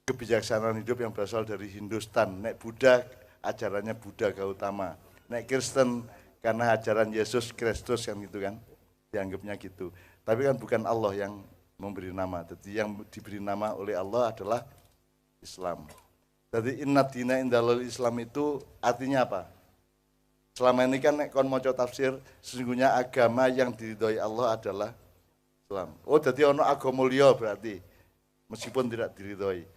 kebijaksanaan hidup yang berasal dari Hindustan. Nek Buddha ajarannya Buddha Gautama. Nek Kristen karena ajaran Yesus Kristus yang gitu kan. Dianggapnya gitu. Tapi kan bukan Allah yang memberi nama. Jadi yang diberi nama oleh Allah adalah Islam. Jadi inna dina indallahil Islam itu artinya apa? Selama ini kan kon maca tafsir sesungguhnya agama yang diridhoi Allah adalah Islam. Oh jadi ono agama liya berarti meskipun tidak diridhoi.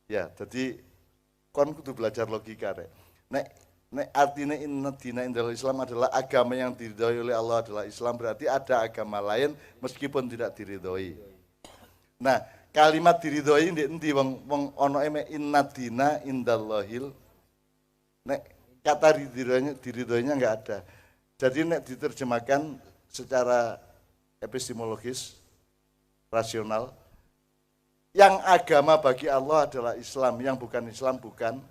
Ya, jadi kon kudu belajar logika rek. Nek artinya inna dina indallahil Islam adalah agama yang diridhoi oleh Allah adalah Islam, berarti ada agama lain meskipun tidak diridhoi. Nah, kalimat diridhoi ndek endi wong ana inna dina indallahil. Nek kata diridhoinya enggak ada. Jadi nek diterjemahkan secara epistemologis rasional, yang agama bagi Allah adalah Islam, yang bukan Islam bukan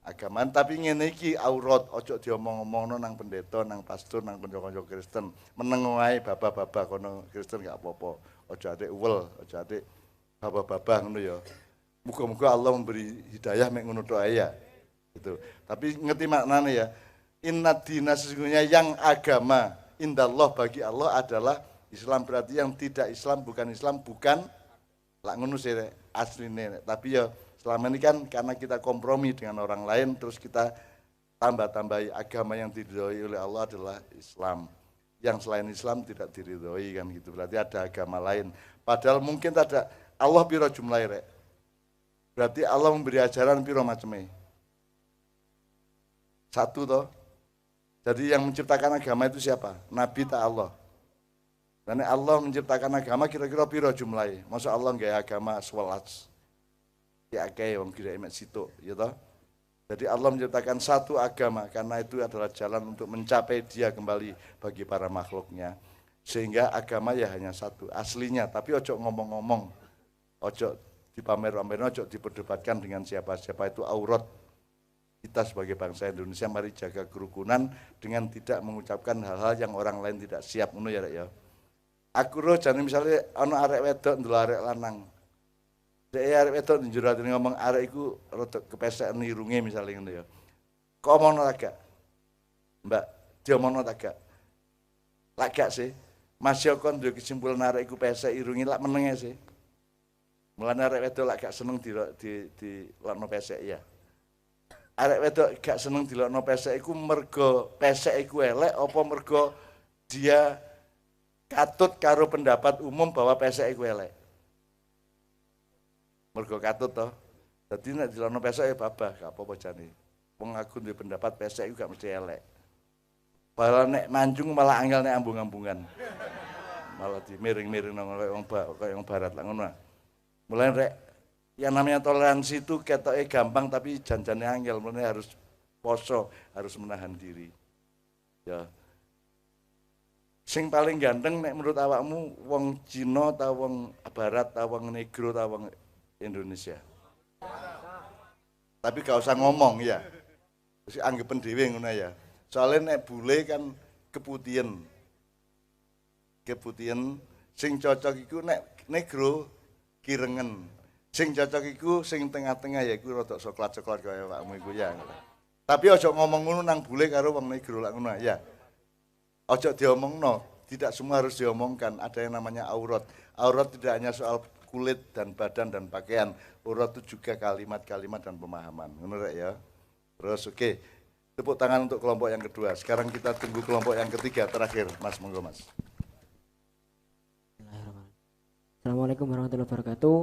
agamaan. Tapi ngene iki aurat, ojo diomong-omongno nang pendeta, nang pastor, nang kanca-kanca Kristen. Meneng wae baba-baba kono Kristen gak apa-apa. Ojo ate uwel, ojo ate baba-baba ngono ya. Muga-muga Allah memberi hidayah mek ngono tok ae ya. Gitu. Tapi ngerti maknanya ya. Inna dina sesungguhnya yang agama indallah bagi Allah adalah Islam, berarti yang tidak Islam bukan lak ngono sih asline. Tapi ya selama ini kan karena kita kompromi dengan orang lain terus kita tambah-tambahi agama yang diridhoi oleh Allah adalah Islam. Yang selain Islam tidak diridhoi kan gitu. Berarti ada agama lain. Padahal mungkin ada Allah piro jumlahe rek. Berarti Allah memberi ajaran piro macamnya. Satu toh. Jadi yang menciptakan agama itu siapa? Nabi tak Allah. Dan Allah menciptakan agama kira-kira piro jumlahnya. Masa Allah nggak agama 11. Ya akeh wong kira emek situ, ya toh. Jadi Allah menciptakan satu agama karena itu adalah jalan untuk mencapai Dia kembali bagi para makhluknya. Sehingga agama ya hanya satu aslinya, tapi ojo ngomong-ngomong, ojo dipamer-pamer, ojo diperdebatkan dengan siapa-siapa, itu aurat kita sebagai bangsa Indonesia. Mari jaga kerukunan dengan tidak mengucapkan hal-hal yang orang lain tidak siap, ngono ya Rek ya. Aku roh jane misalnya ana arek wedok ndelok arek lanang. Dek arek wedok njero atine ngomong arek iku rada kepesek nirunge misalnya ngono ya. Kok omongno ta gak? Mbak, diomongno ta gak? Lak gak sih? Masih kon duwe kesimpulan arek iku pesek irunge lak menenge sih. Mulane arek wedok lak gak seneng dilokno pesek ya. Arek wedok gak seneng dilokno pesek iku mergo pesek iku elek apa mergo dia katut karo pendapat umum bahwa pesek iku elek. Mergo katut to. Dadi nek dilokno pesek ya babah, gak apa-apa jane. Wong aku duwe pendapat pesek iku gak mesti elek. Padahal nek mancung malah angel nek ambung-ambungan. Malah di miring-miring nang kaya wong barat lah ngono. Mulane rek yang namanya toleransi itu ketoke gampang tapi janjane angel, mulane harus poso, harus menahan diri. Ya. Sing paling ganteng nek menurut awakmu wong Cina ta wong barat ta wong negro ta wong Indonesia? Tapi gak usah ngomong ya. Wis anggepen dhewe ngono ya. Soalnya nek bule kan keputihan. Keputihan sing cocok iku nek negro kirengen. Sing cocok iku sing tengah-tengah ya iku rada coklat-coklat kaya awakmu iku ya. Tapi ojo ngomong ngono nang bule karo wong negro lak ngono ya. Ojo diomongno, tidak semua harus diomongkan. Ada yang namanya aurat. Aurat tidak hanya soal kulit dan badan dan pakaian. Aurat itu juga kalimat-kalimat dan pemahaman. Ngono rek ya. Terus oke. Tepuk tangan untuk kelompok yang kedua. Sekarang kita tunggu kelompok yang ketiga terakhir. Mas, monggo Mas. Assalamualaikum warahmatullahi wabarakatuh.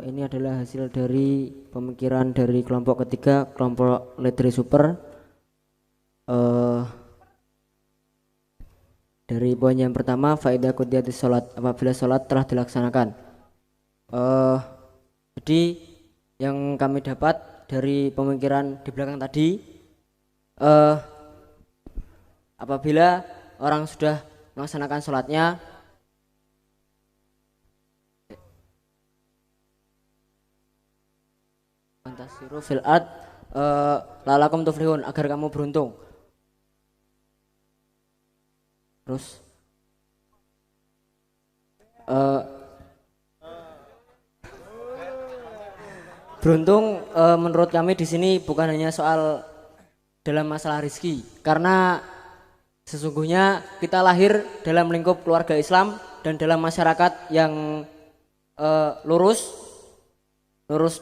Ini adalah hasil dari pemikiran dari kelompok ketiga, kelompok Ledri Super. Dari poin yang pertama, faedah qudhiyatis sholat, apabila sholat telah dilaksanakan. Jadi yang kami dapat dari pemikiran di belakang tadi, apabila orang sudah melaksanakan sholatnya, fantasiru fil ard lalakum tuflihun, agar kamu beruntung. Terus beruntung menurut kami di sini bukan hanya soal dalam masalah rezeki, karena sesungguhnya kita lahir dalam lingkup keluarga Islam dan dalam masyarakat yang lurus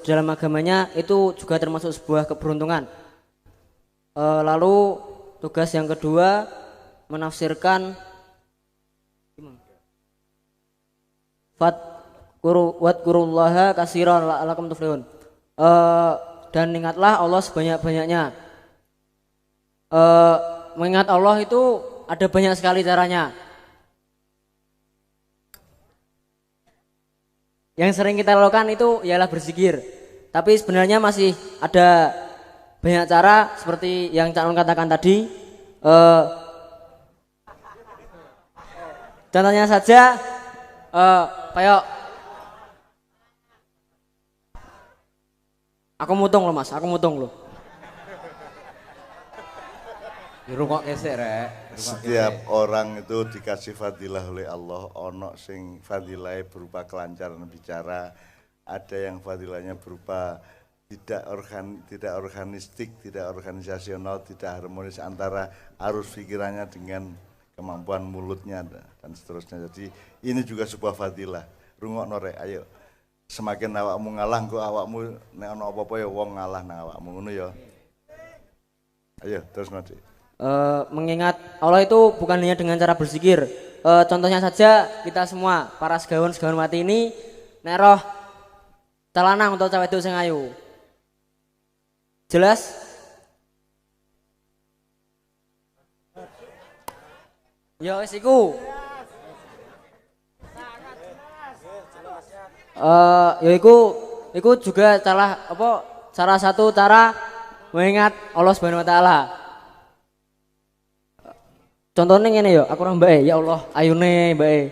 dalam agamanya, itu juga termasuk sebuah keberuntungan. Lalu tugas yang kedua, menafsirkan wadkurullaha katsiran la'allakum tuflihun, dan ingatlah Allah sebanyak-banyaknya. Mengingat Allah itu ada banyak sekali caranya. Yang sering kita lakukan itu ialah berzikir, tapi sebenarnya masih ada banyak cara seperti yang Cak Nun katakan tadi. Contohnya saja kayak aku mutung loh Mas, aku mutung loh. Dirungok kesek rek. Setiap orang itu dikasih fadilah oleh Allah. Ono sing fadilahnya berupa kelancaran bicara, ada yang fadilahnya berupa tidak organistik, tidak organisasional, tidak harmonis antara arus pikirannya dengan kemampuan mulutnya dan seterusnya. Jadi ini juga sebuah fadilah. Rungokno rek, ayo. Semakin awakmu ngalah, kok awakmu nek ono apa-apa ya wong ngalah nang awakmu ngono ya. Ayo terus nanti. Mengingat Allah itu bukan hanya dengan cara berzikir. Contohnya saja kita semua para segawan mati ini nek roh celanang untuk cawe itu sing ayu. Jelas? Ya wis iku. Iku juga salah satu cara mengingat Allah Subhanahu wa taala. Contohnya ngene yo, aku ora mbake, ya Allah, ayune mbake.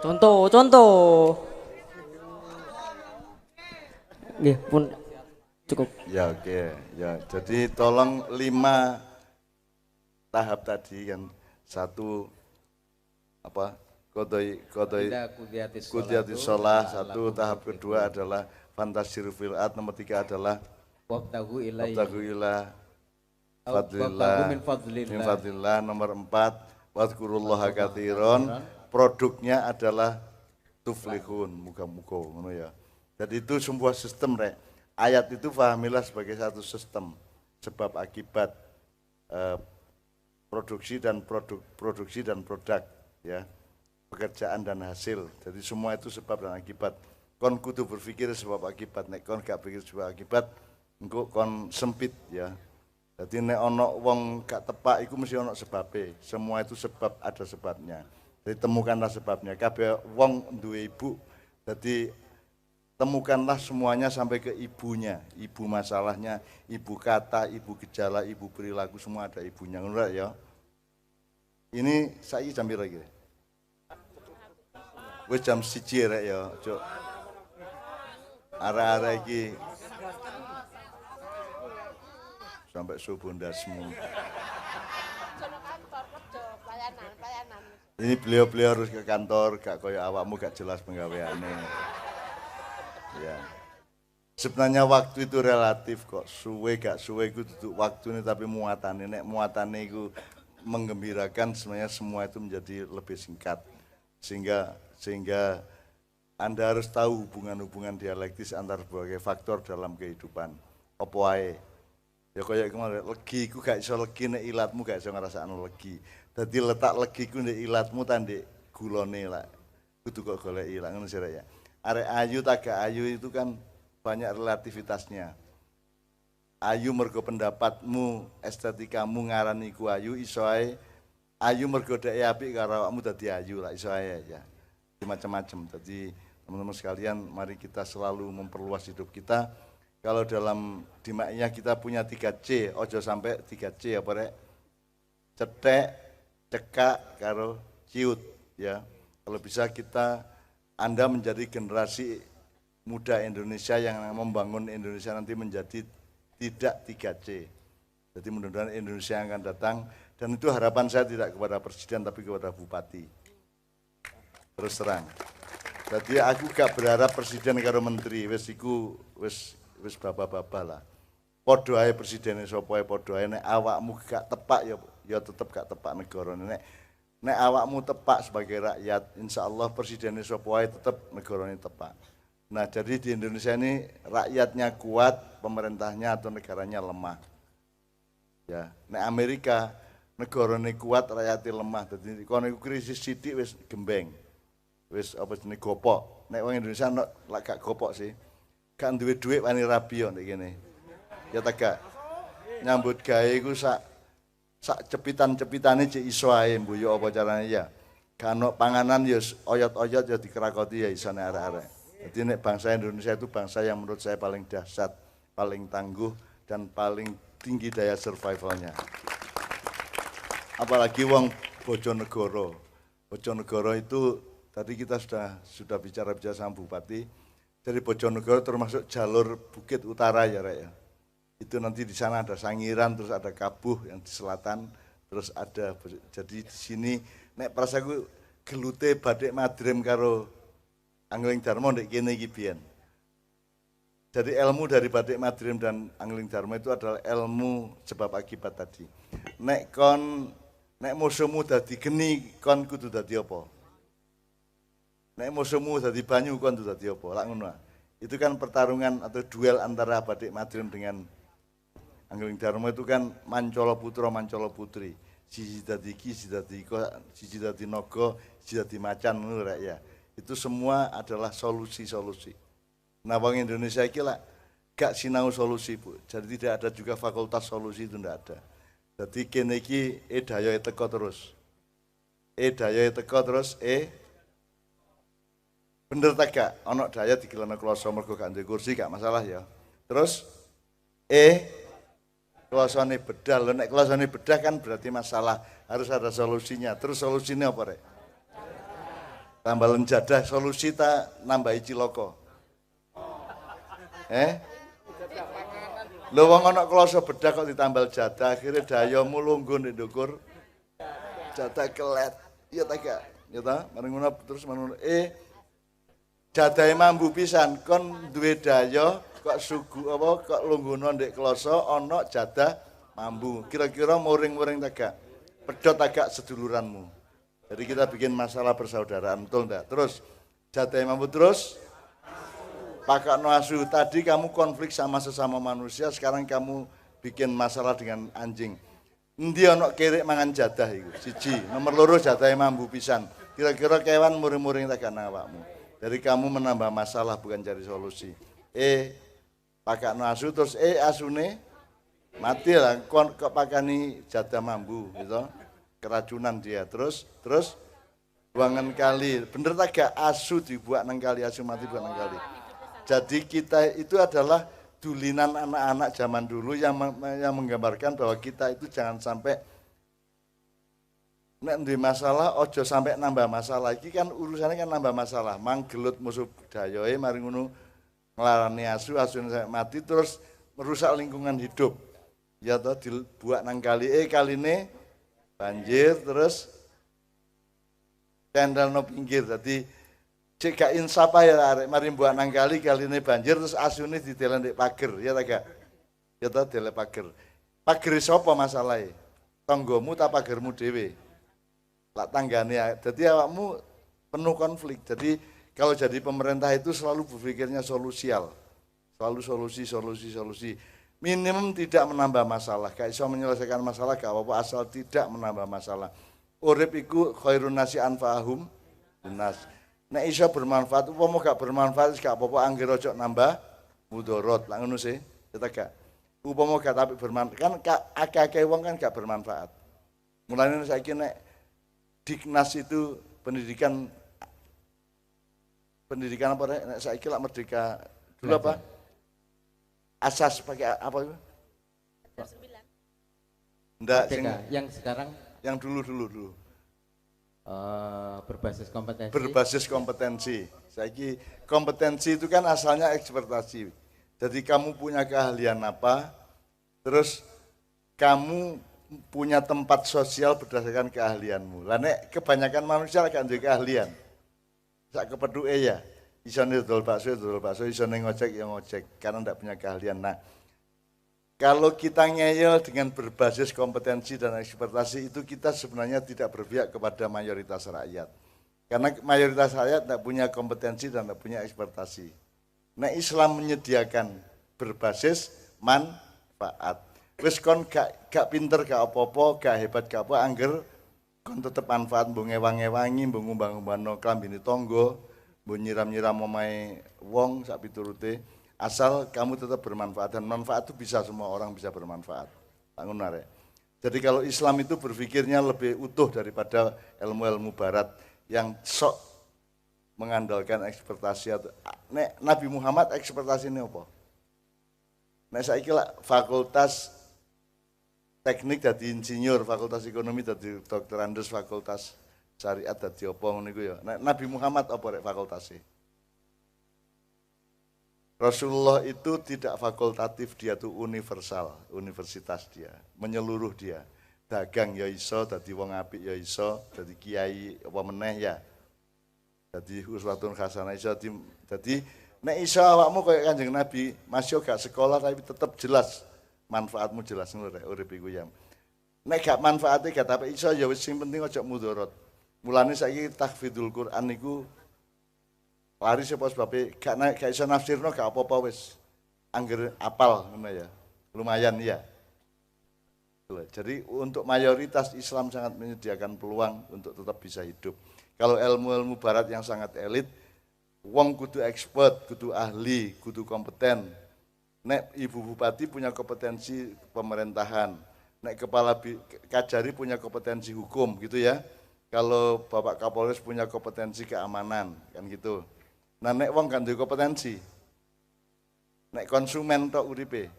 Contoh. Nggih, pun cukup. Ya oke, ya. Jadi tolong 5 tahap tadi kan. Satu apa? Kodoi kudiatis sholah. Satu tahap kedua adalah fantasiru fil ard. Nomor 3 adalah wabtagu ilah wabtagu min min fadlillah. Nomor 4 wadhkurullaha katsiran. Produknya adalah tuflihun, muga-muga ngono ya. Jadi itu sebuah sistem rek. Ayat itu pahamilah sebagai satu sistem sebab akibat produksi dan produk ya, pekerjaan dan hasil. Jadi semua itu sebab dan akibat. Kon kudu berpikir sebab akibat, nek kon gak pikir sebab akibat engko kon sempit ya. Jadi nek ono wong gak tepak iku mesti ono sebabe. Semua itu sebab, ada sebabnya. Jadi temukanlah sebabnya. Kabeh wong duwe ibu. Jadi temukanlah semuanya sampai ke ibunya, ibu masalahnya, ibu kata, ibu gejala, ibu perilaku, semua ada ibunya. Ngono ya. Ini saiki jam piro iki? Wis jam 1 rek ya, Cuk. Arek-arek iki sampai subuh ndasmu. Ini beliau-beliau harus ke kantor, gak koyo awakmu gak jelas penggaweane. Ya. Sebenarnya waktu itu relatif kok, suwe gak suwe itu duduk waktu ini, tapi muatannya, nek muatannya itu menggembirakan, sebenarnya semua itu menjadi lebih singkat, sehingga Anda harus tahu hubungan-hubungan dialektis antar berbagai faktor dalam kehidupan. Apa wae? Ya kaya kemarin legi iku gak iso legi nek ilatmu gak iso ngrasakno legi. Dadi letak legi ku nek ilatmu ta ndek gulone lah. Kudu kok goleki lah ngono sih ya. Arek ayu tak ayu itu kan banyak relativitasnya. Ayu mergo pendapatmu, estetika,mu ngarani ku ayu, iso ae ayu mergo dhek apik karo awakmu dadi ayu lah, iso ae ya. Macam-macam. Jadi teman-teman sekalian, mari kita selalu memperluas hidup kita. Kalau dalam dimaknya kita punya 3C, ojo sampai 3C apa rek? Cetek, cekak, karo ciut ya. Kalau bisa Anda menjadi generasi muda Indonesia yang membangun Indonesia nanti menjadi tidak 3C. Jadi mudah-mudahan Indonesia yang akan datang, dan itu harapan saya tidak kepada presiden tapi kepada bupati. Terus terang. Jadi aku gak berharap presiden karo menteri, wis baba-baba lah. Padha ae presidene sapa ae padha ae, nek awakmu gak tepak ya tetep gak tepak negara. Nek awakmu tepak sebagai rakyat, insya Allah presidennya sapa wae tetap negaranya tepak. Nah jadi di Indonesia ini rakyatnya kuat, pemerintahnya atau negaranya lemah. Ya, nek Amerika negaranya kuat, rakyatnya lemah. Jadi kalau krisis sithik wis gembeng, wis apa jenenge gopok. Nek wong Indonesia lak gak gopok sih, gak duwe dhuwit wani rabi yo nek kene. Ya tak gak nyambut gawe iku sak cepitan-cepitane cek iso ae mbuyu apa carane ya. Kan panganan ya oyot-oyot ya dikerakoti ya isone arek-arek. Jadi nek bangsa Indonesia itu bangsa yang menurut saya paling dahsyat, paling tangguh dan paling tinggi daya survivalnya. Apalagi wong Bojonegoro. Bojonegoro itu tadi kita sudah bicara sama Bupati. Jadi Bojonegoro termasuk jalur Bukit Utara ya Rek ya. Itu nanti di sana ada Sangiran, terus ada Kabuh yang di selatan, terus ada, jadi di sini nek prasaku gelute Badik Madrim karo Angling Darmo ndek kene iki biyen. Jadi ilmu dari Badik Madrim dan Angling Darmo itu adalah ilmu sebab akibat tadi. Nek musuhmu dadi geni, kon kudu dadi apa? Nek musuhmu dadi banyu, kon kudu dadi apa? Lak ngono. Itu kan pertarungan atau duel antara Badik Madrim dengan Angling Darmo itu kan Mancala Putra, Mancala Putri. Siji dadi iki, siji dadi iko, siji dadi naga, siji dadi macan ngono rek ya. Itu semua adalah solusi-solusi. Nah, wong Indonesia iki lah gak sinau solusi, Bu. Jadi tidak ada juga fakultas solusi, itu ndak ada. Jadi kene iki dayoe teko terus. Dayoe teko terus Bener tak gak? Ono daya digelana kloso mergo gak duwe kursi gak masalah ya. Terus klosone bedah. Lho nek klosone bedah kan berarti masalah, harus ada solusinya. Terus solusinya apa rek? Tambal jadah, solusi ta nambahi ciloko. Lho wong ana kloso bedah kok ditambal jadah, akhirnya dayamu lungguh ndek ndukur. Jadah kelet. Ya ta gak? Ya ta? Mari ngono terus ngono jadahe mambu pisan kon duwe daya kok sugu apa kok lungguhno ndek kloso ana jadah mambu. Kira-kira muring-muring ta gak? Pedhot ta gak seduluranmu. Jadi kita bikin masalah persaudaraan, betul enggak? Terus jadahe mambu terus pakakno asu. Tadi kamu konflik sama sesama manusia, sekarang kamu bikin masalah dengan anjing. Endi ana kerek mangan jadah iku? Siji, nomor loro jadahe mambu pisan. Kira-kira kewan muring-muring ta gak nang awakmu? Dari kamu menambah masalah bukan cari solusi. Pakakno asu terus asune mati lah kok pakani jadah mambu gitu. Keracunan dia. Terus buangan kali. Bener tak gak asu dibuat nang kali, asu mati buat nang kali. Jadi kita itu adalah dulinan anak-anak zaman dulu yang menggambarkan bahwa kita itu jangan sampai nek ndek masalah ojo sampai nambah masalah. Iki kan urusannya kan nambah masalah. Manggelut musuh dayoe mari ngono nglarani asu sampai mati terus merusak lingkungan hidup. Ya toh dibuat nang kali kaline banjir terus tendal no pinggir. Jadi cek gak insaf ya arek mari buat nang kali kaline banjir terus asune didelen ndek pager ya ta gak? Ya toh dele pager. Pager sapa masalahe? Tanggamu ta pagermu dhewe? Lak tanggane ya. Jadi awakmu penuh konflik. Jadi kalau jadi pemerintah itu selalu berpikirnya solusial. Selalu solusi. Minimum tidak menambah masalah. Gak iso menyelesaikan masalah gak apa-apa asal tidak menambah masalah. Urip iku khairun nasi anfa'ahum linnas. Nek iso bermanfaat, upama gak bermanfaat gak apa-apa anggere ojo nambah mudorot. Lah ngono sih, kita gak. Upama gak tapi bermanfaat kan akeh-akeh wong kan gak bermanfaat. Mulane saiki nek Diknas itu pendidikan apa rek? Nek saiki lak merdeka dulu apa? Asas pakai apa itu? Enggak, yang sekarang yang dulu. Berbasis kompetensi. Saiki kompetensi itu kan asalnya ekspertasi. Jadi kamu punya keahlian apa? Terus kamu punya tempat sosial berdasarkan keahlianmu. Lah nek kebanyakan manusia gak duwe keahlian. Sak kepeduke ya. Iso dodol bakso, iso ngojek ya ngojek karena ndak punya keahlian. Nah, kalau kita ngeyel dengan berbasis kompetensi dan ekspertasi itu kita sebenarnya tidak berpihak kepada mayoritas rakyat. Karena mayoritas rakyat tidak punya kompetensi dan tidak punya ekspertasi. Nah, Islam menyediakan berbasis manfaat. Wis kon gak pinter gak apa-apa, gak hebat gak apa angger kon tetep manfaat mbok ngewang-ewangi, mbok ngumbang-umbangno klambine tangga, mbok nyiram-nyiram omahe wong sak piturute, asal kamu tetap bermanfaat dan manfaat itu bisa semua orang bisa bermanfaat. Tak ngono arek. Jadi kalau Islam itu berpikirnya lebih utuh daripada ilmu-ilmu barat yang sok mengandalkan ekspertasi atau nek Nabi Muhammad ekspertasine apa? Nek saiki lah fakultas teknik dadi insinyur, fakultas ekonomi dadi dokter Andes, fakultas syariat dadi apa ngono iku ya. Nabi Muhammad apa rek fakultase? Rasulullah itu tidak fakultatif, dia tuh universal, universitas dia, menyeluruh dia. Dagang ya iso, dadi wong apik ya iso, dadi kiai apa meneh ya. Dadi uswatun hasanah iso dadi nek iso awakmu kaya Kanjeng Nabi, masih gak sekolah tapi tetap jelas manfaatmu jelas ngono rek urip iku ya. Nek gak manfaate gak tapi iso ya wis sing penting aja mudarat. Mulane saiki tahfidzul Quran niku lari sapa sebabe gak iso nafsirno gak apa-apa wis. Angger apal ngono ya. Lumayan ya. Jadi untuk mayoritas Islam sangat menyediakan peluang untuk tetap bisa hidup. Kalau ilmu-ilmu barat yang sangat elit, wong kudu expert, kudu ahli, kudu kompeten. Nek ibu bupati punya kompetensi pemerintahan, nek kepala Kajari punya kompetensi hukum gitu ya. Kalau Bapak Kapolres punya kompetensi keamanan kan gitu. Nah nek wong gak duwe kompetensi. Nek konsumen tok uripe.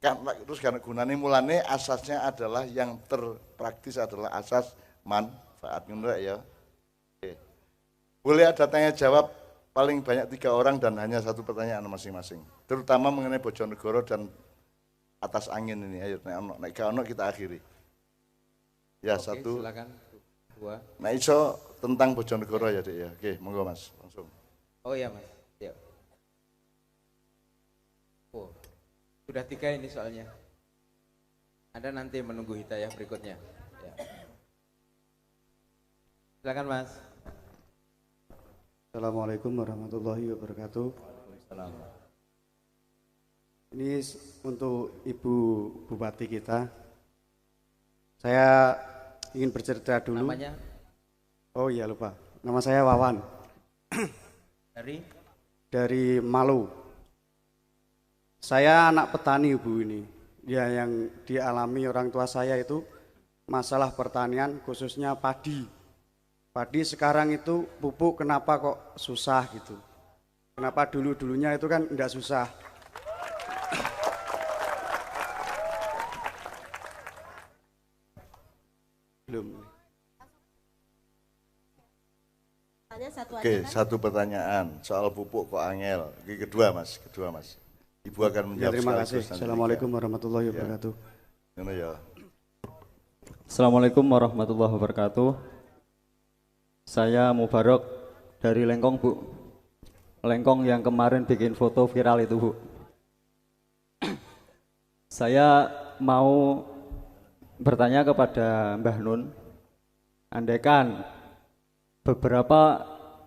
Kan terus kan gunane mulane asasnya adalah yang terpraktis adalah asas manfaat ngono ya. Oke. Boleh ada tanya jawab paling banyak 3 orang dan hanya 1 pertanyaan masing-masing. Terutama mengenai Bojonegoro dan atas angin ini. Ayo nek ono kita akhiri. Ya, Oke, 1. silakan. 2. Nah iso tentang Bojonegoro ya Dek ya. Oke, monggo Mas, langsung. Oh iya Mas. Yuk. Oh, sudah 3 ini soalnya. Anda nanti menunggu hidayah berikutnya. Ya. Silakan Mas. Assalamualaikum warahmatullahi wabarakatuh. Salam. Ini untuk Ibu Bupati kita. Saya ingin bercerita dulu. Namanya Oh iya lupa. Nama saya Wawan dari Malu. Saya anak petani Ibu ini. Ya yang dialami orang tua saya itu masalah pertanian khususnya padi. Padi sekarang itu pupuk kenapa kok susah gitu. Kenapa dulunya itu kan enggak susah. Belum. Oke, 1 pertanyaan soal pupuk kok angel. Oke, kedua Mas. Ibu akan Ya menjawab terima kasih. sekaligus nanti Assalamualaikum 3. warahmatullahi wabarakatuh. Ngono ya. Assalamualaikum warahmatullahi wabarakatuh. Saya Mubarok dari Lengkong, Bu. Lengkong yang kemarin bikin foto viral itu, Bu. Saya mau bertanya kepada Mbah Nun.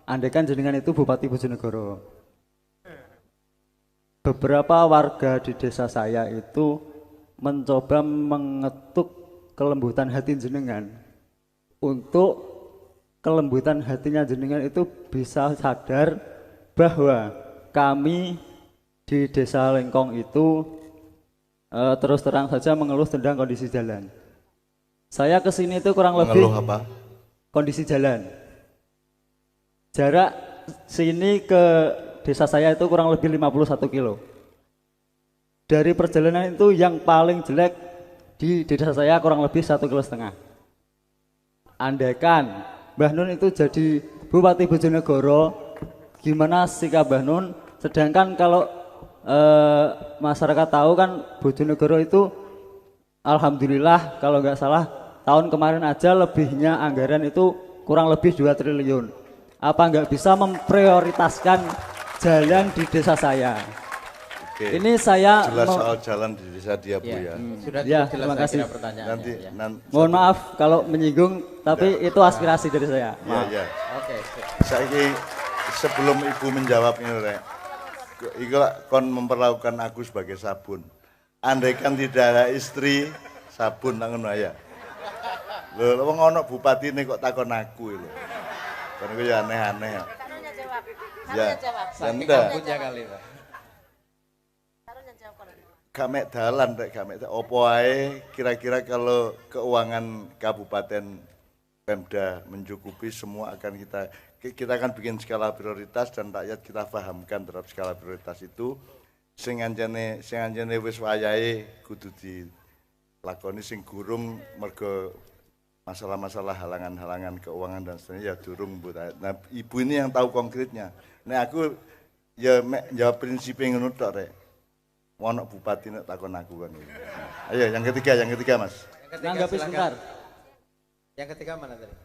Andaikan jenengan itu Bupati Bojonegoro. Beberapa warga di desa saya itu mencoba mengetuk kelembutan hati jenengan untuk kelembutan hatinya jenengan itu bisa sadar bahwa kami di desa Lengkong itu terus terang saja mengeluh tentang kondisi jalan. Saya kesini itu kurang lebih Mengeluh apa? kondisi jalan. Jarak sini ke desa saya itu kurang lebih 51 kilo. Dari perjalanan itu yang paling jelek di desa saya kurang lebih 1,5 kilo. Andaikan Mbah Nun itu jadi Bupati Bojonegoro, gimana sikap Mbah Nun? Sedangkan kalau masyarakat tahu kan Bojonegoro itu alhamdulillah kalau nggak salah tahun kemarin aja lebihnya anggaran itu kurang lebih 2 triliun. Apa nggak bisa memprioritaskan jalan di desa saya? Oke. Ini saya Jelas soal jalan di desa dia Bu ya. Sudah Ya, jelas terima saya kasih. kira pertanyaannya. Nanti Ya. mohon maaf kalau menyinggung, tapi itu aspirasi dari saya. Ya, ya. Oke. Saiki sebelum Ibu menjawab ini Rek. Iku kon memperlakukan aku sebagai sabun. Andaikan tidak ada istri, sabun nang ngono ya. Lho, wong ana bupatine kok takon aku lho. Kan iku ya aneh-aneh. Ya. Saking Anda punya kali Pak. gak mek dalan Rek, gak mek opo ae kira-kira kalau keuangan kabupaten Pemda mencukupi semua akan kita akan bikin skala prioritas dan rakyat kita pahamkan terhadap skala prioritas itu sing anjene wis wayahe kudu dilakoni sing gurung mergo masalah-masalah halangan-halangan keuangan dan seterusnya ya durung Bu. Nah, Ibu ini yang tahu konkretnya. Nah, aku ya mek jawab prinsipnya ngono tok Rek. Ono bupati nek takon aku kan. Nah, ayo yang ketiga Mas. Nanggapi sebentar. Yang ketiga mana tadi?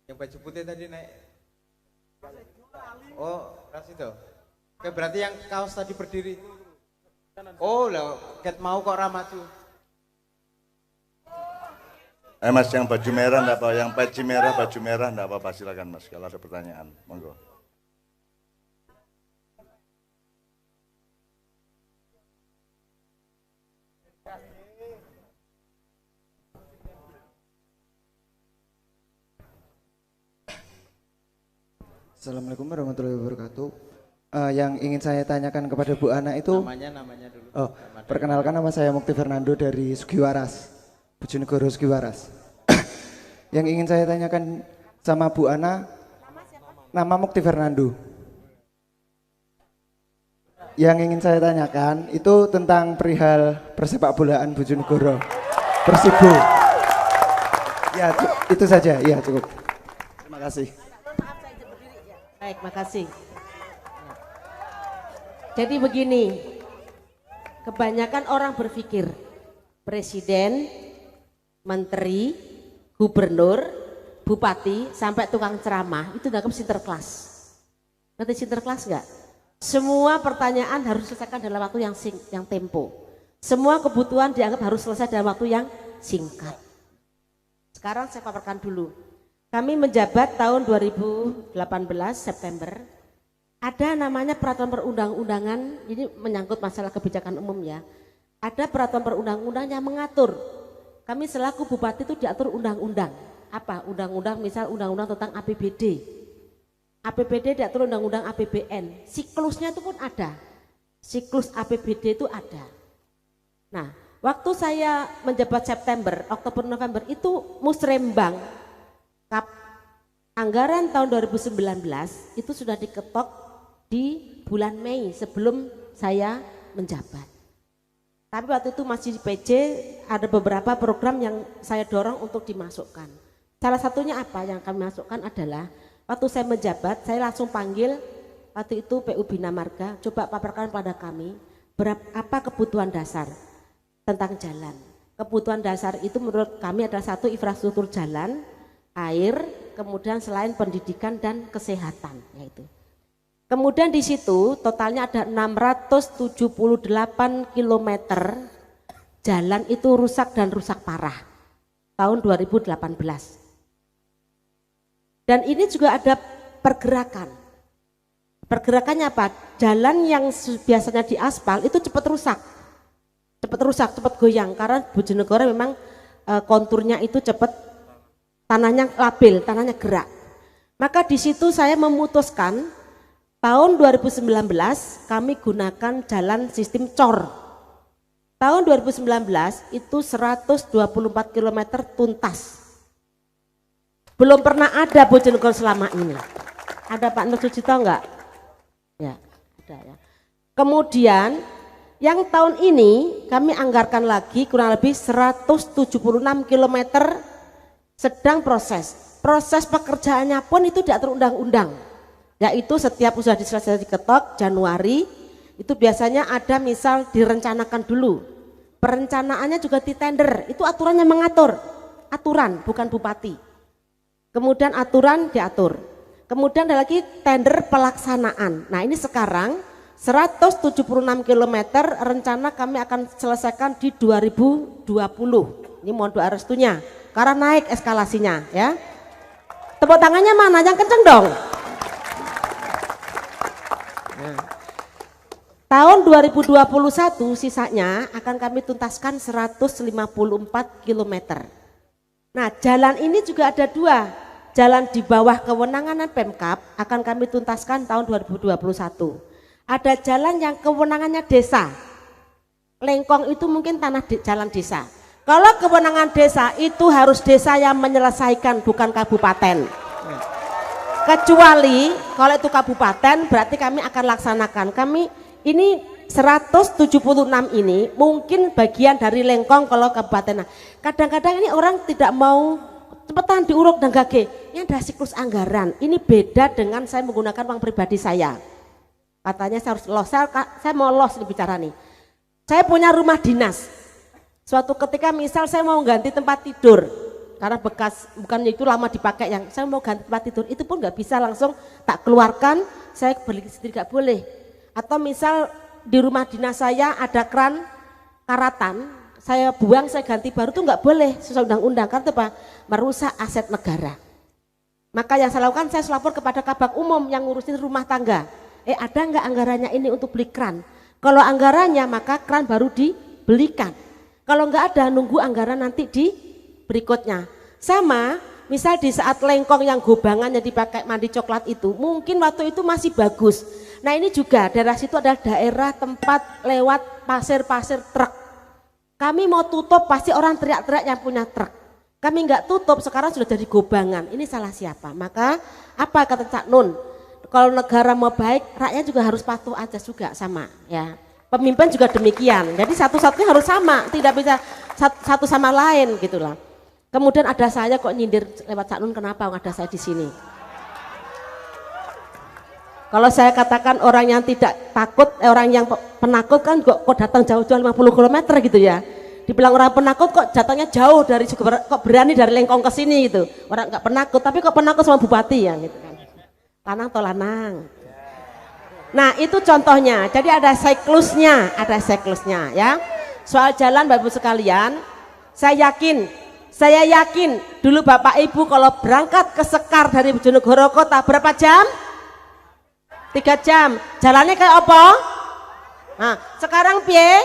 Yang baju putih tadi naik. Oh, ras itu. Oke, berarti yang kaos tadi berdiri. Oh, lah, ket mau kok ramaju. Mas yang baju merah enggak apa, yang baju merah enggak apa-apa silakan Mas kalau ada pertanyaan. Monggo. Assalamualaikum warahmatullahi wabarakatuh. Yang ingin saya tanyakan kepada Bu Ana itu, Namanya dulu. perkenalkan nama saya Mukti Fernando dari Sugiwaras, Bojonegoro Sugiwaras. Yang ingin saya tanyakan sama Bu Ana, Nama Mukti Fernando. Yang ingin saya tanyakan itu tentang perihal persepak bolaan Bojonegoro Persibo. Ya itu saja, ya cukup. Terima kasih. Baik, makasih. Jadi begini, kebanyakan orang berpikir presiden, menteri, gubernur, bupati, sampai tukang ceramah itu dianggap sinterklas. Ngerti sinterklas enggak? Semua pertanyaan harus diselesaikan dalam waktu yang tempo. Semua kebutuhan dianggap harus selesai dalam waktu yang singkat. Sekarang saya paparkan dulu. Kami menjabat tahun 2018 September. Ada namanya peraturan perundang-undangan, ini menyangkut masalah kebijakan umum ya. Ada peraturan perundang-undang yang mengatur. Kami selaku bupati itu diatur undang-undang. Apa? Undang-undang misal undang-undang tentang APBD. APBD diatur undang-undang APBN. Siklusnya itu pun ada. Siklus APBD itu ada. Nah, waktu saya menjabat September, Oktober, November itu musrembang. Anggaran tahun 2019 itu sudah diketok di bulan Mei sebelum saya menjabat. Tapi waktu itu masih di PJ, ada beberapa program yang saya dorong untuk dimasukkan. Salah satunya apa yang kami masukkan adalah waktu saya menjabat, saya langsung panggil waktu itu PU Bina Marga, coba paparkan pada kami apa kebutuhan dasar tentang jalan. Kebutuhan dasar itu menurut kami adalah satu infrastruktur jalan, air, kemudian selain pendidikan dan kesehatan yaitu. Kemudian di situ totalnya ada 678 km jalan itu rusak dan rusak parah tahun 2018. Dan ini juga ada pergerakan. Pergerakannya apa? Jalan yang biasanya diaspal itu cepat rusak, cepat goyang karena Bojonegoro memang konturnya itu cepat, tanahnya labil, tanahnya gerak. Maka di situ saya memutuskan tahun 2019 kami gunakan jalan sistem cor. Tahun 2019 itu 124 km tuntas. Belum pernah ada Bojonegoro selama ini. Ada Pak Nur Sucito enggak? Ya, ada ya. Kemudian yang tahun ini kami anggarkan lagi kurang lebih 176 km sedang proses. Proses pekerjaannya pun itu diatur undang-undang. Yaitu setiap sudah diselesaikan diketok Januari itu biasanya ada misal direncanakan dulu, perencanaannya juga ditender, itu aturannya mengatur, aturan bukan bupati. Kemudian aturan diatur, kemudian ada lagi tender pelaksanaan. Nah ini sekarang 176 km rencana kami akan selesaikan di 2020. Ini mohon doa restunya karena naik eskalasinya ya. Tepuk tangannya mana? Yang kenceng dong. Nah, tahun 2021 sisanya akan kami tuntaskan 154 km. Nah jalan ini juga ada dua, jalan di bawah kewenangan Pemkab akan kami tuntaskan tahun 2021. Ada jalan yang kewenangannya desa, lengkong itu mungkin tanah jalan desa. Kalau kewenangan desa itu harus desa yang menyelesaikan bukan kabupaten. Kecuali kalau itu kabupaten berarti kami akan laksanakan. Kami ini 176 ini mungkin bagian dari lengkong kalau kabupaten. Nah, kadang-kadang ini orang tidak mau cepetan diuruk dan gage. Ini ada siklus anggaran. Ini beda dengan saya menggunakan uang pribadi saya. Katanya saya harus los. Saya mau los nih bicara nih. Saya punya rumah dinas. Suatu ketika misal saya mau ganti tempat tidur. Karena bekas bukan itu lama dipakai, yang saya mau ganti tempat tidur itu pun nggak bisa langsung tak keluarkan, saya beli sendiri nggak boleh. Atau misal di rumah dinas saya ada keran karatan, saya buang saya ganti baru tuh nggak boleh sesuai undang-undang karena apa? Merusak aset negara. Maka yang saya lakukan saya lapor kepada Kabak Umum yang ngurusin rumah tangga. Ada nggak anggarannya ini untuk beli keran? Kalau anggarannya maka keran baru dibelikan. Kalau nggak ada nunggu anggaran nanti di berikutnya. Sama misal di saat lengkong yang gobangannya dipakai mandi coklat itu mungkin waktu itu masih bagus. Nah ini juga daerah situ adalah daerah tempat lewat pasir-pasir truk. Kami mau tutup pasti orang teriak-teriak yang punya truk. Kami nggak tutup, sekarang sudah jadi gobangan. Ini salah siapa? Maka apa kata Cak Nun? Kalau negara mau baik, rakyat juga harus patuh aja juga sama ya. Pemimpin juga demikian. Jadi satu-satunya harus sama, tidak bisa satu sama lain gitulah. Kemudian ada saya kok nyindir lewat Cak Nun, kenapa ada saya di sini? Kalau saya katakan orang yang tidak takut, orang yang penakut kan kok datang jauh-jauh 50 km gitu ya. Dibilang orang penakut kok datangnya jauh dari kok berani dari Lengkong ke sini gitu. Orang nggak penakut, tapi kok penakut sama bupati ya gitu kan. Lanang to lanang. Nah itu contohnya. Jadi ada siklusnya ya. Soal jalan Bapak Ibu sekalian, saya yakin dulu Bapak Ibu kalau berangkat ke Sekar dari Bojonegoro kota berapa jam? 3 jam. Jalannya kayak apa? Nah, sekarang piye?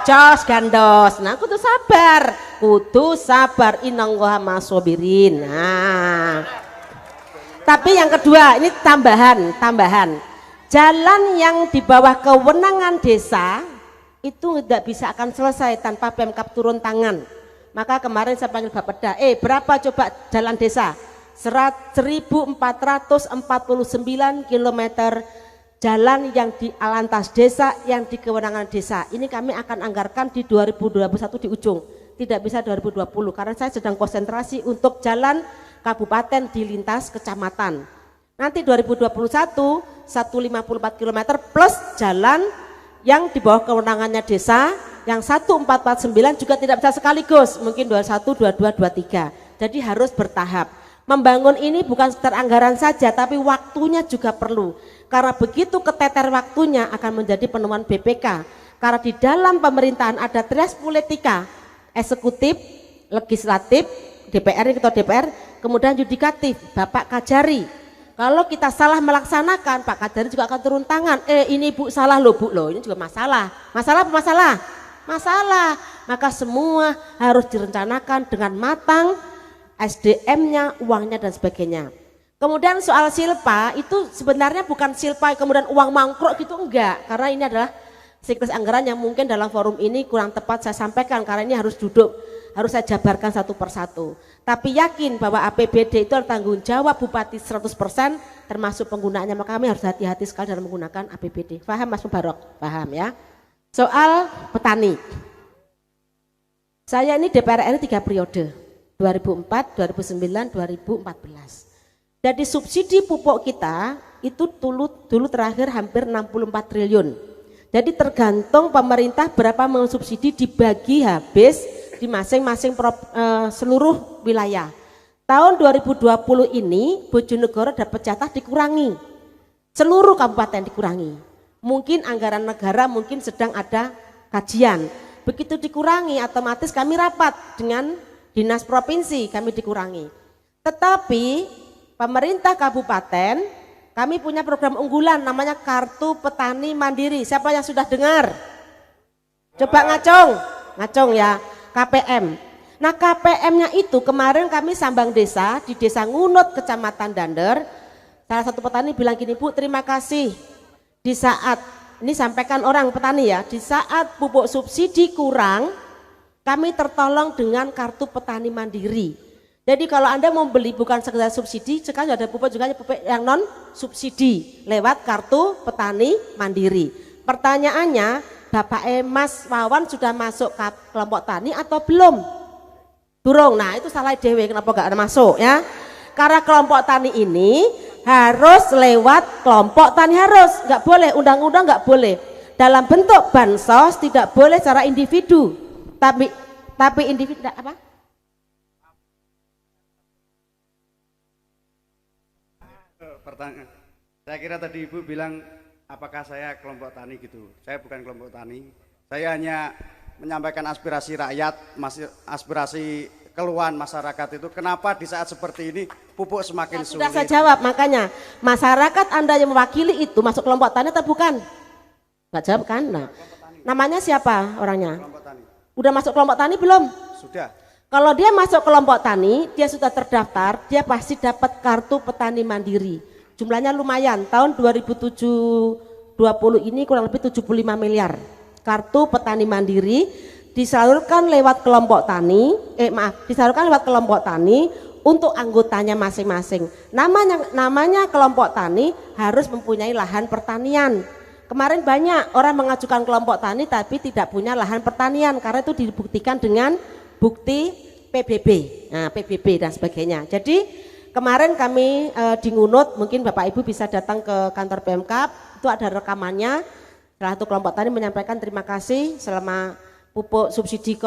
Jos gandos. Nah, kudu sabar. Innallaha masobirin. Nah. Tapi yang kedua, ini tambahan. Jalan yang di bawah kewenangan desa itu tidak bisa akan selesai tanpa Pemkab turun tangan. Maka kemarin saya panggil Bapeda, berapa coba jalan desa? 1449 km jalan yang di alantas desa, yang di kewenangan desa. Ini kami akan anggarkan di 2021 di ujung, tidak bisa 2020 karena saya sedang konsentrasi untuk jalan kabupaten di lintas kecamatan. Nanti 2021 154 km plus jalan yang di bawah kewenangannya desa, yang 1449 juga tidak bisa sekaligus, mungkin 21, 22, 23. Jadi harus bertahap. Membangun ini bukan sekedar anggaran saja, tapi waktunya juga perlu. Karena begitu keteter waktunya akan menjadi penemuan BPK. Karena di dalam pemerintahan ada trias politika, eksekutif, legislatif, DPR, ketua DPR, kemudian yudikatif, Bapak Kajari. Kalau kita salah melaksanakan, Pak Kajari juga akan turun tangan. Ini Bu salah loh Bu loh, ini juga masalah. Masalah apa masalah? Masalah. Maka semua harus direncanakan dengan matang, SDM-nya, uangnya dan sebagainya. Kemudian soal silpa itu sebenarnya bukan silpa kemudian uang mangkruk gitu, enggak. Karena ini adalah siklus anggaran yang mungkin dalam forum ini kurang tepat saya sampaikan karena ini harus duduk, harus saya jabarkan satu persatu. Tapi yakin bahwa APBD itu adalah tanggung jawab Bupati 100% termasuk penggunaannya, maka kami harus hati-hati sekali dalam menggunakan APBD. Paham Mas Mubarok? Paham ya. Soal petani. Saya ini DPR RI 3 periode. 2004, 2009, 2014. Jadi subsidi pupuk kita itu dulu terakhir hampir 64 triliun. Jadi tergantung pemerintah berapa mensubsidi dibagi habis di masing-masing seluruh wilayah. Tahun 2020 ini Bojonegoro dapat jatah dikurangi. Seluruh kabupaten dikurangi. Mungkin anggaran negara mungkin sedang ada kajian. Begitu dikurangi otomatis kami rapat dengan Dinas Provinsi, kami dikurangi. Tetapi pemerintah kabupaten, kami punya program unggulan namanya Kartu Petani Mandiri. Siapa yang sudah dengar? Coba ngacung ya, KPM. Nah KPM-nya itu kemarin kami sambang desa, di desa Ngunut, Kecamatan Dander. Salah satu petani bilang gini, Bu terima kasih. Di saat, ini sampaikan orang petani ya, di saat pupuk subsidi kurang, kami tertolong dengan Kartu Petani Mandiri. Jadi kalau Anda mau beli bukan sekedar subsidi, sekarang ada pupuk juga pupuk yang non subsidi lewat Kartu Petani Mandiri. Pertanyaannya, Bapak Mas Wawan sudah masuk ke kelompok tani atau belum? Durung. Nah itu salah dewe, kenapa gak ada masuk ya? Karena kelompok tani ini harus lewat kelompok tani, harus, nggak boleh, undang-undang nggak boleh. Dalam bentuk bansos tidak boleh secara individu. Tapi individu apa? Pertanyaan. Saya kira tadi Ibu bilang apakah saya kelompok tani gitu. Saya bukan kelompok tani. Saya hanya menyampaikan aspirasi rakyat, aspirasi keluhan masyarakat itu. Kenapa di saat seperti ini pupuk semakin sulit? Sudah saya jawab, makanya masyarakat Anda yang mewakili itu masuk kelompok tani atau bukan? Nggak jawab kan? Nah, namanya siapa orangnya? Kelompok tani. Udah masuk kelompok tani belum? Sudah. Kalau dia masuk kelompok tani, dia sudah terdaftar, dia pasti dapat Kartu Petani Mandiri. Jumlahnya lumayan, tahun 2020 ini kurang lebih 75 miliar. Kartu Petani Mandiri disalurkan lewat kelompok tani, disalurkan lewat kelompok tani untuk anggotanya masing-masing. Namanya kelompok tani harus mempunyai lahan pertanian. Kemarin banyak orang mengajukan kelompok tani tapi tidak punya lahan pertanian karena itu dibuktikan dengan bukti PBB, nah PBB dan sebagainya. Jadi kemarin kami di Ngunut, mungkin Bapak Ibu bisa datang ke kantor Pemkab, itu ada rekamannya. Salah satu kelompok tani menyampaikan terima kasih selama pupuk subsidi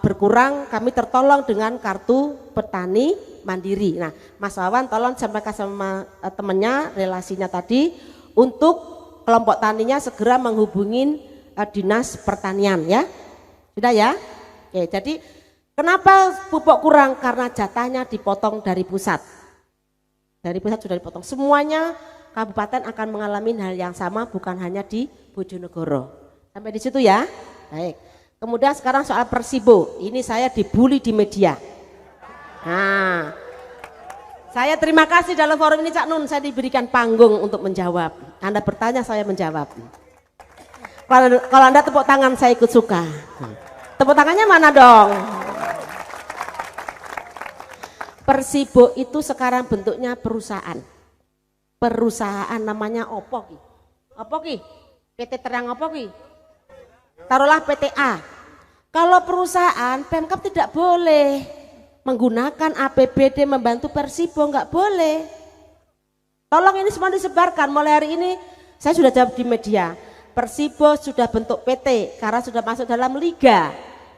berkurang, kami tertolong dengan kartu petani mandiri. Nah, Mas Wawan tolong sampaikan sama temannya relasinya tadi untuk kelompok taninya segera menghubungin dinas pertanian ya. Sudah ya? Oke, jadi kenapa pupuk kurang? Karena jatahnya dipotong dari pusat. Dari pusat sudah dipotong. Semuanya kabupaten akan mengalami hal yang sama, bukan hanya di Bojonegoro. Sampai di situ ya? Baik. Kemudian sekarang soal Persibo. Ini saya dibully di media. Nah, saya terima kasih dalam forum ini Cak Nun, saya diberikan panggung untuk menjawab. Anda bertanya, saya menjawab. Kalau Anda tepuk tangan, saya ikut suka. Tepuk tangannya mana dong? Persibo itu sekarang bentuknya perusahaan. Perusahaan namanya opo ki? Opo ki? PT Terang opo ki? Taruhlah PTA. Kalau perusahaan, Pemkab tidak boleh menggunakan APBD membantu Persibo, nggak boleh. Tolong ini semua disebarkan. Mulai hari ini saya sudah jawab di media. Persibo sudah bentuk PT karena sudah masuk dalam liga.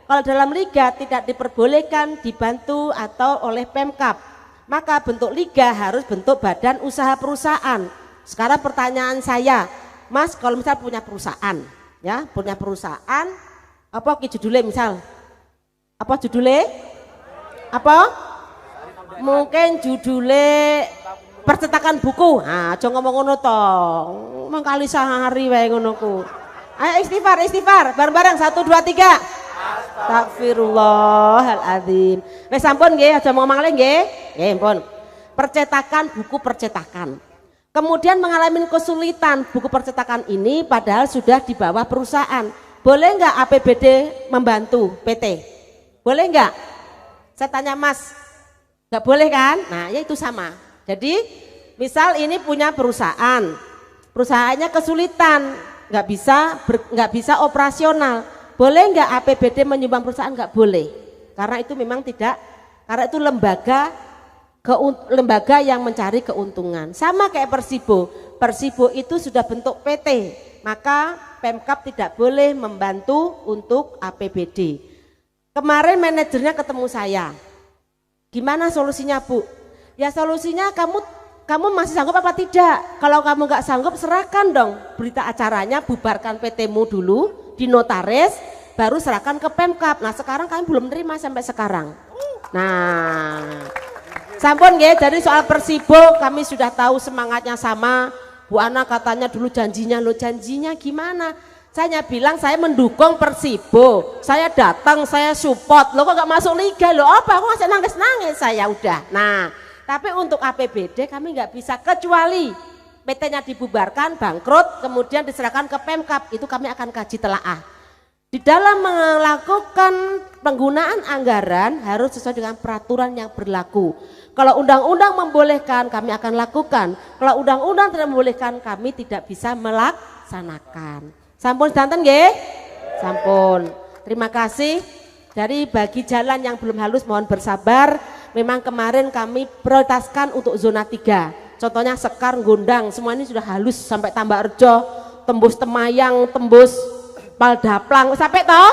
Kalau dalam liga tidak diperbolehkan dibantu atau oleh Pemkab, maka bentuk liga harus bentuk badan usaha perusahaan. Sekarang pertanyaan saya, Mas, kalau misal punya perusahaan, ya punya perusahaan, apa judulnya misal? Apa judulnya? Apa? Mungkin judulnya percetakan buku. Nah, aja ngomong ngono to. Mengkali sehari wae ngono ku. Ayo istighfar, bareng-bareng 1 2 3. Astagfirullahaladzim. Wes sampun nggih, aja ngomong malih nggih. Nggih, ampun. Percetakan buku percetakan. Kemudian mengalami kesulitan buku percetakan ini padahal sudah di bawah perusahaan. Boleh enggak APBD membantu PT? Boleh enggak? Saya tanya Mas, nggak boleh kan? Nah ya itu sama. Jadi misal ini punya perusahaan, perusahaannya kesulitan, nggak bisa operasional. Boleh nggak APBD menyumbang perusahaan? Nggak boleh, karena itu memang tidak, karena itu lembaga yang mencari keuntungan. Sama kayak Persibo, Persibo itu sudah bentuk PT, maka Pemkab tidak boleh membantu untuk APBD. Kemarin manajernya ketemu saya, gimana solusinya Bu? Ya solusinya kamu masih sanggup apa tidak? Kalau kamu nggak sanggup serahkan dong berita acaranya, bubarkan PT-mu dulu, dinotaris, baru serahkan ke Pemkab. Nah sekarang kami belum terima sampai sekarang. Nah, sampun nggih, jadi soal Persibo kami sudah tahu semangatnya sama. Bu Ana katanya dulu janjinya, lo janjinya gimana? Saya bilang saya mendukung Persibo, saya datang, saya support. Lo kok gak masuk liga? Lo apa? Aku masih nangis-nangis saya udah. Nah, tapi untuk APBD kami nggak bisa kecuali PT-nya dibubarkan, bangkrut, kemudian diserahkan ke Pemkab. Itu kami akan kaji telaah. Di dalam melakukan penggunaan anggaran harus sesuai dengan peraturan yang berlaku. Kalau undang-undang membolehkan kami akan lakukan. Kalau undang-undang tidak membolehkan kami tidak bisa melaksanakan. Sampun sedanten nggih? Sampun. Terima kasih. Dari bagi jalan yang belum halus mohon bersabar. Memang kemarin kami prioritaskan untuk zona 3. Contohnya Sekar, Gondang, semua ini sudah halus sampai Tambak Rejo, tembus Temayang, tembus Paldaplang, sampai toh?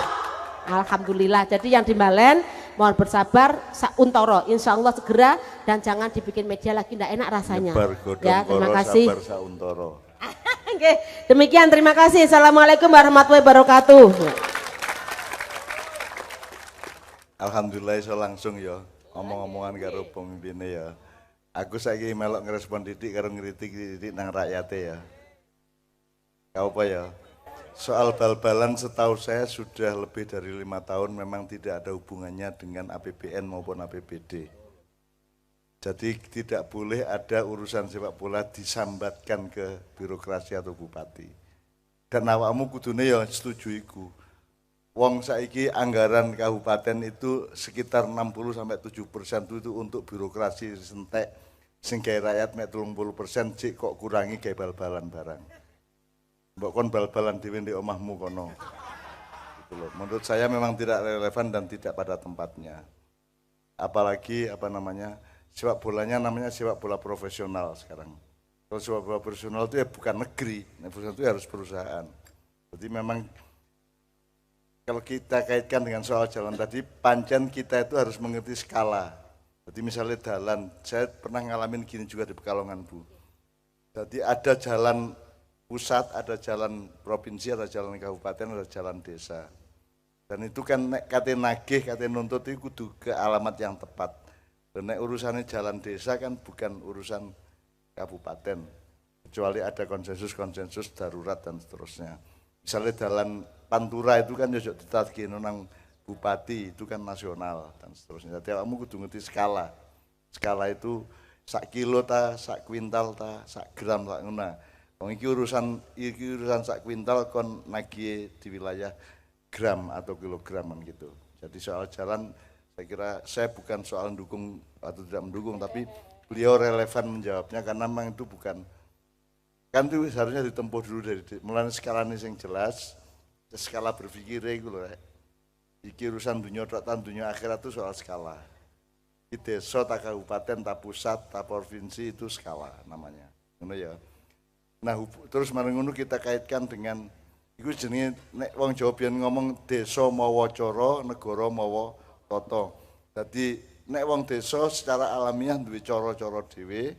Alhamdulillah. Jadi yang di Mbalen mohon bersabar, Sauntoro insya Allah segera, dan jangan dibikin media lagi, tidak enak rasanya. Ya, terima kasih. Oke, demikian terima kasih. Assalamualaikum warahmatullahi wabarakatuh. Alhamdulillah iso langsung ya omong-omongan karo pemimpinnya ya. Aku saiki melok ngerespon Didik karo ngritik Didik nang rakyate ya. Kau apa ya? Soal bal-balan setahu saya sudah lebih dari 5 tahun memang tidak ada hubungannya dengan APBN maupun APBD. Jadi tidak boleh ada urusan sepak bola disambatkan ke birokrasi atau bupati. Dan awakmu kudune ya setuju iku. Wong saiki anggaran kabupaten itu sekitar 60-70% itu untuk birokrasi sentek, sing gawe rakyat mek 30% cik kok kurangi gawe bal-balan barang. Mbok kon bal-balan dhewe ndek omahmu kono. Gitu loh. Menurut saya memang tidak relevan dan tidak pada tempatnya. Apalagi sepak bolanya namanya sepak bola profesional sekarang. Kalau sepak bola profesional itu ya bukan negeri, profesional itu harus perusahaan. Jadi memang kalau kita kaitkan dengan soal jalan tadi, pancen kita itu harus mengerti skala. Jadi misalnya jalan, saya pernah ngalamin gini juga di Pekalongan, Bu. Jadi ada jalan pusat, ada jalan provinsi, ada jalan kabupaten, ada jalan desa. Dan itu kan kate nagih, kate nuntut itu kudu ke alamat yang tepat. Dan urusannya jalan desa kan bukan urusan kabupaten. Kecuali ada konsensus darurat dan seterusnya. Misalnya jalan Pantura itu kan jojok ditatkin nang bupati itu kan nasional dan seterusnya. Jadi kamu kudu ngerti skala. Skala itu sak kilo ta, sak kuintal ta, sak gram sak ngono. Wong iki urusan sak kuintal kon nagih di wilayah gram atau kilograman gitu. Jadi soal jalan saya kira saya bukan soal mendukung atau tidak mendukung, tapi beliau relevan menjawabnya karena memang itu bukan kan itu seharusnya ditempuh dulu dari mulai skala ini yang jelas, skala berpikir itu loh. Iki urusan dunia dan dunia akhirat itu soal skala. Di desa, tak kabupaten, tak pusat, tak provinsi itu skala namanya. Ngono ya. Nah, terus marang ngono kita kaitkan dengan iku jenenge nek wong Jawa biyen ngomong desa mawa cara, negara mawa tata. Dadi nek wong desa secara alamiah duwe cara-cara dhewe.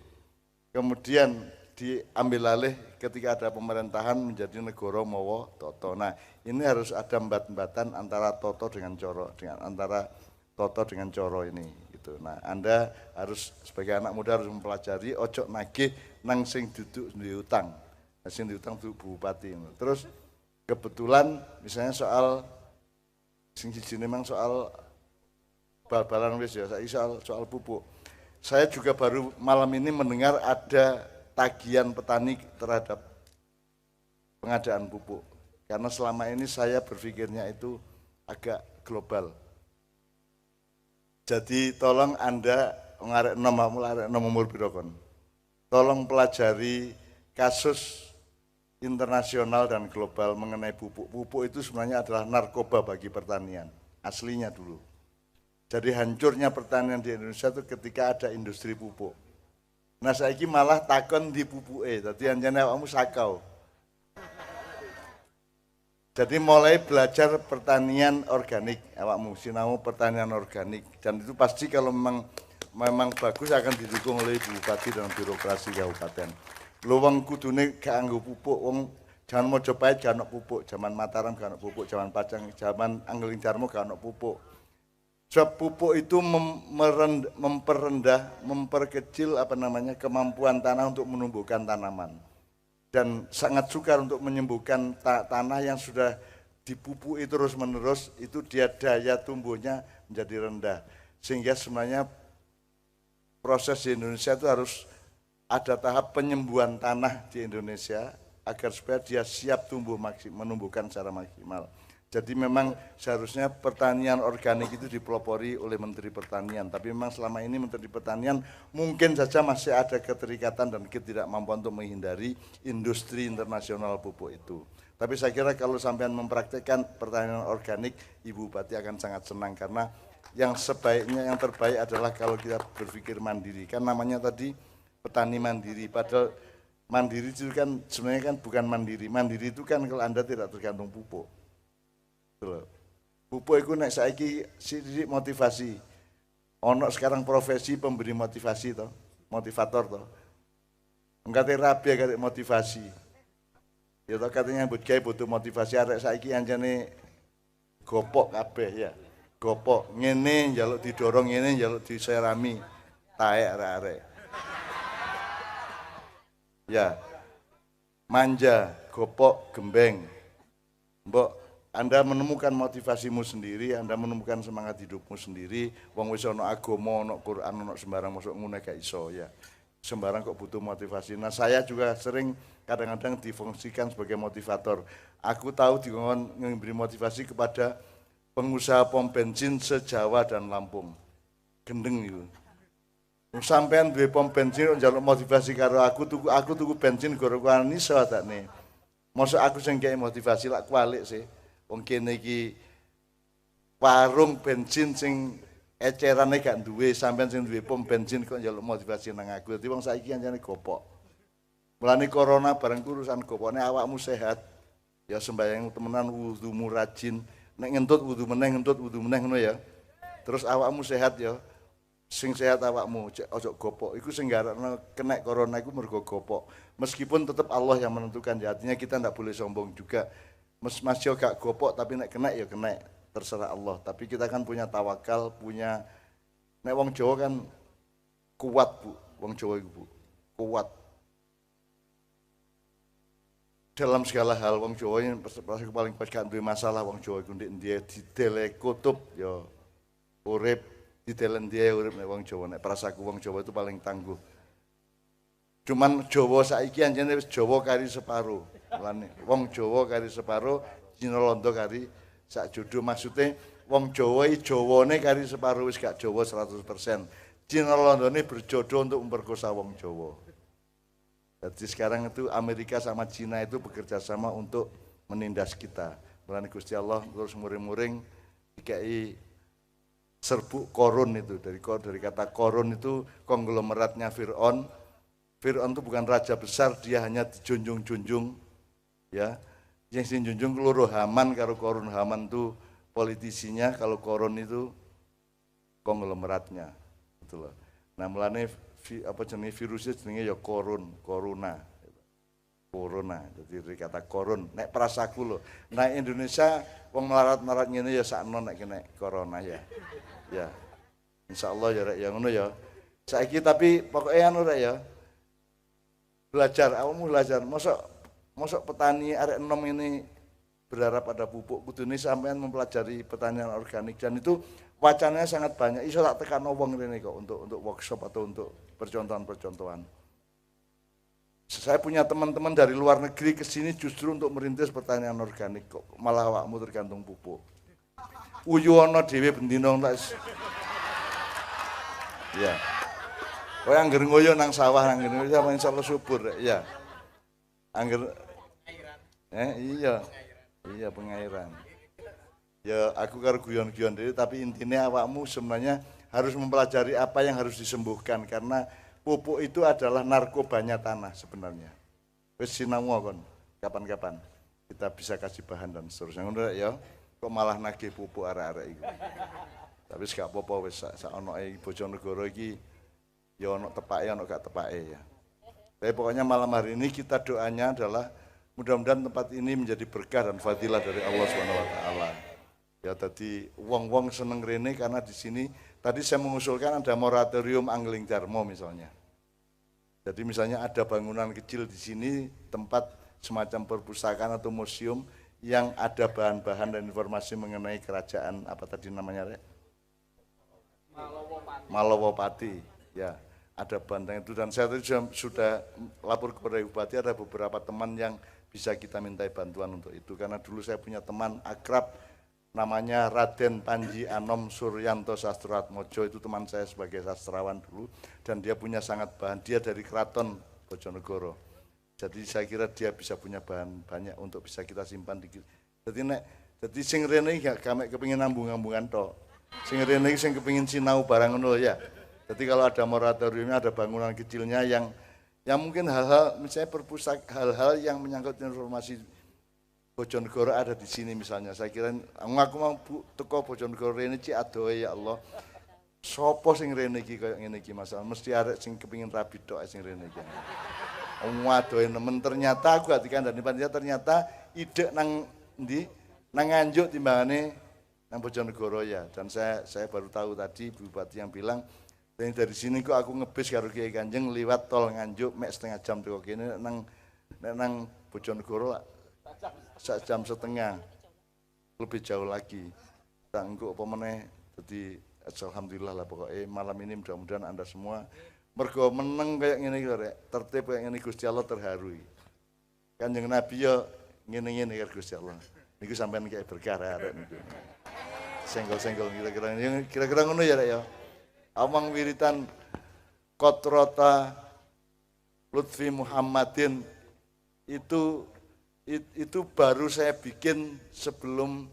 Kemudian diambil alih ketika ada pemerintahan menjadi negara mawa tata. Nah, ini harus ada embat-embatan antara tata dengan coro, antara tata dengan coro ini gitu. Nah, Anda harus sebagai anak muda harus mempelajari ojo nagih nang sing duduk di utang. Nah, sing diutang itu bupati. Terus kebetulan misalnya soal sing siji memang soal bal-balan wis ya, soal pupuk. Saya juga baru malam ini mendengar ada tagihan petani terhadap pengadaan pupuk. Karena selama ini saya berpikirnya itu agak global. Jadi tolong Anda ngarek nomor birokon. Tolong pelajari kasus internasional dan global mengenai pupuk. Pupuk itu sebenarnya adalah narkoba bagi pertanian, aslinya dulu. Jadi hancurnya pertanian di Indonesia itu ketika ada industri pupuk. Nah saiki malah takon di pupuke, dadi anjane awakmu sakau. Jadi mulai belajar pertanian organik, awakmu sinau pertanian organik dan itu pasti kalau memang bagus akan didukung oleh bupati dan birokrasi kabupaten. Lu wong kudune gak nganggo pupuk, wong jangan Mojopahit gak ono pupuk, zaman Mataram gak ono pupuk, zaman Pajang, zaman Angling Darmo gak ono pupuk. Sebab pupuk itu memperkecil kemampuan tanah untuk menumbuhkan tanaman. Dan sangat sukar untuk menyembuhkan tanah yang sudah dipupuk terus menerus, itu dia daya tumbuhnya menjadi rendah. Sehingga sebenarnya proses di Indonesia itu harus ada tahap penyembuhan tanah di Indonesia agar supaya dia siap tumbuh menumbuhkan secara maksimal. Jadi memang seharusnya pertanian organik itu dipelopori oleh Menteri Pertanian. Tapi memang selama ini Menteri Pertanian mungkin saja masih ada keterikatan dan ketidakmampuan untuk menghindari industri internasional pupuk itu. Tapi saya kira kalau sampean mempraktekkan pertanian organik, Ibu Bupati akan sangat senang karena yang sebaiknya, yang terbaik adalah kalau kita berpikir mandiri. Kan namanya tadi petani mandiri, padahal mandiri itu kan sebenarnya kan bukan mandiri. Mandiri itu kan kalau Anda tidak tergantung pupuk. Pupuk itu nek saiki sidik motivasi. Ono sekarang profesi pemberi motivasi toh, motivator toh. Engkate rabi kate motivasi. Ya toh katanya butuh motivasi arek saiki anjane gopok kabeh ya. Gopok ngene njaluk didorong, ngene njaluk diserami. Taek arek-arek. Ya. Manja, gopok, gembeng. Mbok Anda menemukan motivasimu sendiri, Anda menemukan semangat hidupmu sendiri. Wong wis ana agama, ana Quran, ana sembarang masuk ngene gak iso ya. sembarang kok butuh motivasi. Nah saya juga sering kadang-kadang difungsikan sebagai motivator. Aku tahu dikongkon memberi motivasi kepada pengusaha pom bensin se-Jawa dan Lampung. Gendeng itu. Sampean duwe pom bensin njaluk motivasi karo aku tuku bensin gara-gara iso takne. Mosok aku sing kei motivasi lak kualik sih. Wong kene iki warung bensin sing ecerane gak duwe, sampean sing duwe pom bensin kok njaluk motivasi nang aku. Dadi wong saiki anjane gopok. Mulane corona bareng urusan gopone awakmu sehat. Ya sembahyang temenan wudumu rajin. Nek ngentut wudu meneh ngono ya. Terus awakmu sehat ya. Sing sehat awakmu, ojo gopok. Iku sing garakno kena corona iku mergo gopok. Meskipun tetap Allah yang menentukan, ya artinya kita ndak boleh sombong juga. Mas yo gak gopok tapi nek kena ya kena, terserah Allah. Tapi kita kan punya tawakal, punya nek wong Jawa kan kuat, Bu. Wong Jawa iku, Bu. Kuat. Dalam segala hal wong Jawa ini paling pas gak duwe masalah wong Jawa iku ndek ndi didele kutub ya urip ditelen dia urip nek wong Jawa, nek prasaku wong Jawa itu paling tangguh. Cuman Jawa saiki anjene wis Jawa kari separo. Mulane wong Jawa kari separo, Cina Londo kari sak jodoh. Maksudnya wong Jawa iki Jawane kari separo wis gak Jawa 100%. Cina Londone berjodoh untuk memperkosa wong Jawa. Jadi sekarang itu Amerika sama Cina itu bekerja sama untuk menindas kita. Mulane Gusti Allah terus muring-muring dikai serbuk korun itu dari kata korun itu konglomeratnya Fir'aun. Fir'aun itu bukan raja besar, dia hanya dijunjung-junjung ya. Yang dijunjung keloro Haman karo Korun. Haman itu politisinya, kalau Korun itu konglomeratnya gitu loh. Nah mulane virusnya jenenge ya corona. Jadi dari kata korun, nek prasaku loh. Nah Indonesia wong melarat-melarat ngene ya sakno nek kena corona ya. Ya. Insyaallah ya rek ya ngono ya. Saiki tapi pokoknya anu rek ya. Belajar, awakmu belajar. Mosok petani arek enom ini berharap ada pupuk, kudune sampean mempelajari pertanian organik dan itu wacananya sangat banyak. Iso tak tekan wong rene kok untuk workshop atau untuk percontohan-percontohan. Saya punya teman-teman dari luar negeri ke sini justru untuk merintis pertanian organik kok. Malah awakmu tergantung pupuk. Uyuwono dhewe bendina tak. Ya. Kowe angger ngoyo nang sawah nang ngene sama insyaallah subur ya. Angger iya. Iya pengairan. Ya aku karo guyon-guyon dhewe tapi intinya awakmu sebenarnya harus mempelajari apa yang harus disembuhkan karena pupuk itu adalah narkobanya tanah sebenarnya. Wis sinau kon kapan-kapan kita bisa kasih bahan dan seterusnya. Ngono ya. Kok malah nagih pupuk arek-arek iku. Tapi gak apa-apa wis sak onoke Bojonegoro iki ya ono tepake ono gak tepake ya. Tapi pokoknya malam hari ini kita doanya adalah mudah-mudahan tempat ini menjadi berkah dan fadilah dari Allah Subhanahu wa taala. Ya tadi wong-wong seneng rene karena di sini tadi saya mengusulkan ada moratorium angling Darmo misalnya. Jadi misalnya ada bangunan kecil di sini tempat semacam perpustakaan atau museum yang ada bahan-bahan dan informasi mengenai kerajaan apa tadi namanya Rek? Malowopati. Ya, ada banteng itu dan saya tadi sudah lapor kepada Bupati ada beberapa teman yang bisa kita mintai bantuan untuk itu karena dulu saya punya teman akrab namanya Raden Panji Anom Suryanto Sastratmojo, itu teman saya sebagai sastrawan dulu dan dia punya sangat bahan, dia dari Keraton Bojonegoro. Jadi saya kira dia bisa punya bahan banyak untuk bisa kita simpan dikit. Jadi sing rene gak gamek kepengin nambung-nambungan tok. Sing rene iki sing kepengin sinau barang ngono ya. Jadi kalau ada moratoriumnya, ada bangunan kecilnya yang mungkin hal-hal misalnya hal-hal yang menyangkut informasi Bojonegoro ada di sini misalnya. Saya kira aku mau teko Bojonegoro rene ci adohe ya Allah. Sopo sing rene iki koyo ngene iki masalah mesti arek sing kepengin rabi tok sing rene iki. Waduh nemen ternyata aku gak dikandani panitia ternyata ide nang ndi nang Nganjuk timbangane nang Bojonegoro ya dan saya baru tahu tadi Bupati yang bilang dari sini kok aku ngebis karo Kiai Kanjeng liwat tol Nganjuk mek setengah jam teko kene nang Bojonegoro sak jam setengah lebih jauh lagi tak engko apa meneh dadi alhamdulillah lah pokoknya malam ini mudah-mudahan Anda semua Mergo meneng kayak ngene iki rek, tertib kayak ngene Gusti Allah terharu. Kanjeng Nabi yo ngene-ngene karo Gusti Allah. Niku sampean kayak berkah arek niku. Senggol-senggol kira-kira ngono ya rek ya. Amang wiritan Kotrota Lutfi Muhammadin itu baru saya bikin sebelum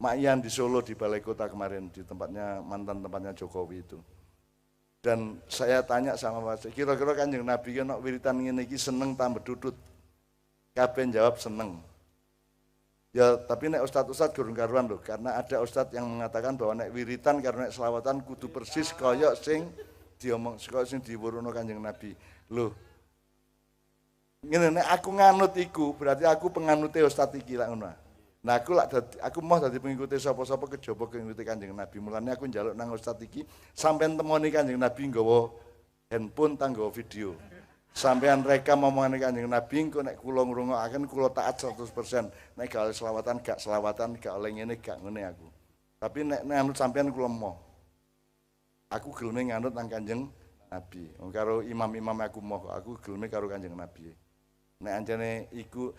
Mak Ian di Solo di Balai Kota kemarin di tempatnya mantan tempatnya Jokowi itu. Dan saya tanya sama Mas, kira-kira Kanjeng Nabi ki nek wiritan ngene iki seneng ta mbedudut? Kabeh jawab seneng. Ya tapi nek ustad-ustad gurung karuan loh, karena ada ustad yang mengatakan bahwa nek wiritan karena nek selawatan kudu persis kaya sing diomong kaya sing diwuruno Kanjeng Nabi. Loh. Ngene nek aku nganut iku, berarti aku penganute ustad iki lak ngono. Nah aku mau dadi pengikuti sapa-sapa kejaba ngikuti Kanjeng Nabi. Mulane aku njaluk nang ustad iki sampean temoni Kanjeng Nabi nggawa handphone ta nggawa video. Sampean rekam omongane Kanjeng Nabi engko nek kula ngrungokaken kula taat 100%. Nek gak oleh selawatan, gak oleh ngene gak ngene aku. Tapi nek nganut sampean kula mau. Aku geleme nganut nang Kanjeng Nabi. Karo imam-imam aku geleme karo Kanjeng Nabi. Nek anjane iku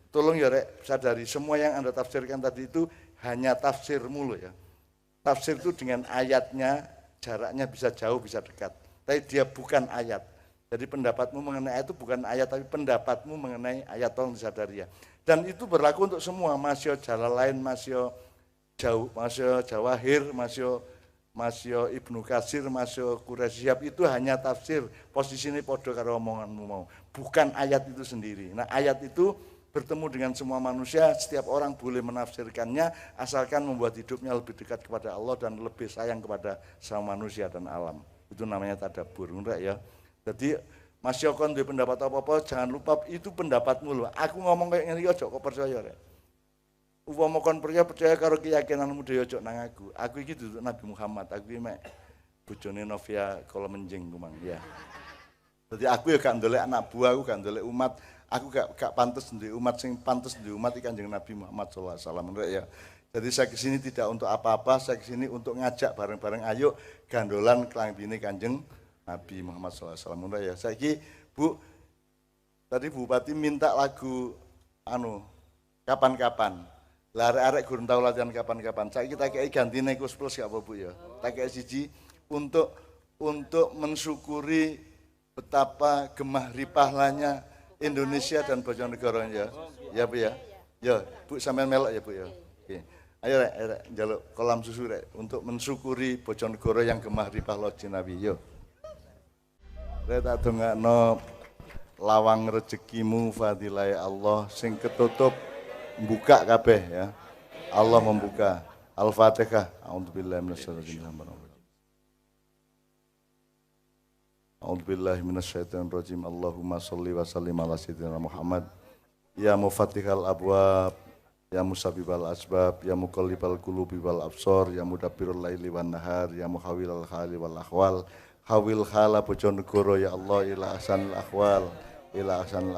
tolong ya rek sadari semua yang Anda tafsirkan tadi itu hanya tafsirmu loh ya. Tafsir itu dengan ayatnya jaraknya bisa jauh bisa dekat. Tapi dia bukan ayat. Jadi pendapatmu mengenai ayat itu bukan ayat tapi pendapatmu mengenai ayat, tolong disadari ya. Dan itu berlaku untuk semua, Masya Jalalain, Masya Jawahir, Masya Ibnu Katsir, Masya Quraisyhab itu hanya tafsir. Posisinya podo karo omonganmu mau. Bukan ayat itu sendiri. Nah ayat itu bertemu dengan semua manusia, setiap orang boleh menafsirkannya asalkan membuat hidupnya lebih dekat kepada Allah dan lebih sayang kepada sama manusia dan alam. Itu namanya tadabbur, enggak ya. Jadi Mas Yokon duwe pendapat apa-apa jangan lupa itu pendapatmu loh. Aku ngomong kayak ngene aja kok percaya rek. Upama kon percaya karo keyakinanmu dhewe aja nang aku. Aku iki duduk Nabi Muhammad, aku iki mek bojone Novia kala menjing kumang ya. Jadi aku ya gak ndolek anak buah, aku gak ndolek umat. Aku gak pantes duwe umat, sing pantes duwe umat iki Kanjeng Nabi Muhammad sallallahu alaihi wasallam ya. Jadi saya kesini tidak untuk apa-apa, saya kesini untuk ngajak bareng-bareng ayo gandolan klambine Kanjeng Nabi Muhammad SAW. Ya, saiki Bu, tadi Bupati minta lagu kapan-kapan. Lah arek-arek gurung tau latihan kapan-kapan. Saiki kita kei gantine kus plus gak apa Bu ya. Tak kei siji untuk mensyukuri betapa gemah ripahlanya Indonesia dan Bojonegaranya. Ya Bu ya. Ya, Bu sampean melok ya Bu ya. Oke. Ayo rek njaluk kolam susu rek untuk mensyukuri Bojonegoro yang gemah ripahla Nabi. Yo. Rek tak dongakno lawang rezekimu fadilai Allah sing ketutup buka kabeh ya. Allah membuka. Al-Fatihah. A'udzubillahi minasyaitonir rajim. A'udzubillahi minasyaitonir rajim. Allahumma shalli wa sallim ala sayyidina Muhammad. Ya mufatihal abwab, ya musabibal asbab, ya muqallibal qulubi wal absar, ya mudabbirul laili wan nahar, ya muhawwilal hali wal ahwal. Hawil khala Bojonegoro ya Allah ila ahsanil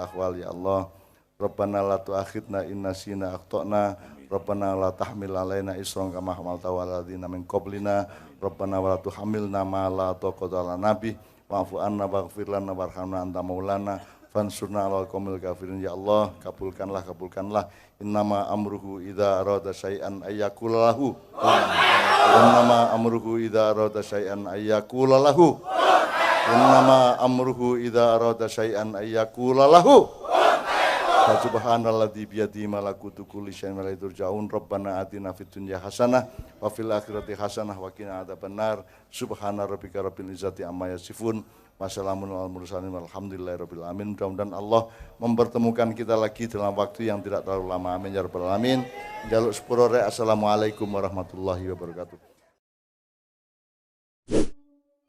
ahwal ya Allah. Rabbana la tu'akhidna in nasina akhtana, Rabbana la tahmil alaina isran kama hamalta 'alal ladzina min qablina, Rabbana wa la tuhammilna ma la taqata lana bih, wa'fu anna waghfir lana warhamna anta maulana, fansurna 'alal qaumil kafirin ya Allah. Kabulkanlah innama amruhu idza arada syai'an ayyakula lahu. Innama amruhu idza arada syai'an ayyakula lahu. Innama amruhu idza arada syai'an ayyakula lahu. Subhanalladzi biyadihi malakutu kulli syai'in wa ilaihi turja'un. Rabbana atina fid dunya hasanah wa fil akhirati hasanah wa qina adzabannar. Subhana rabbika rabbil izzati amma yasifun. Wassalamun alal mursalin walhamdulillahi rabbil alamin. Mudah-mudahan Allah mempertemukan kita lagi dalam waktu yang tidak terlalu lama. Amin ya rabbal alamin. Jaluk sepuro rek. Assalamualaikum warahmatullahi wabarakatuh.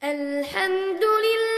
Alhamdulillah.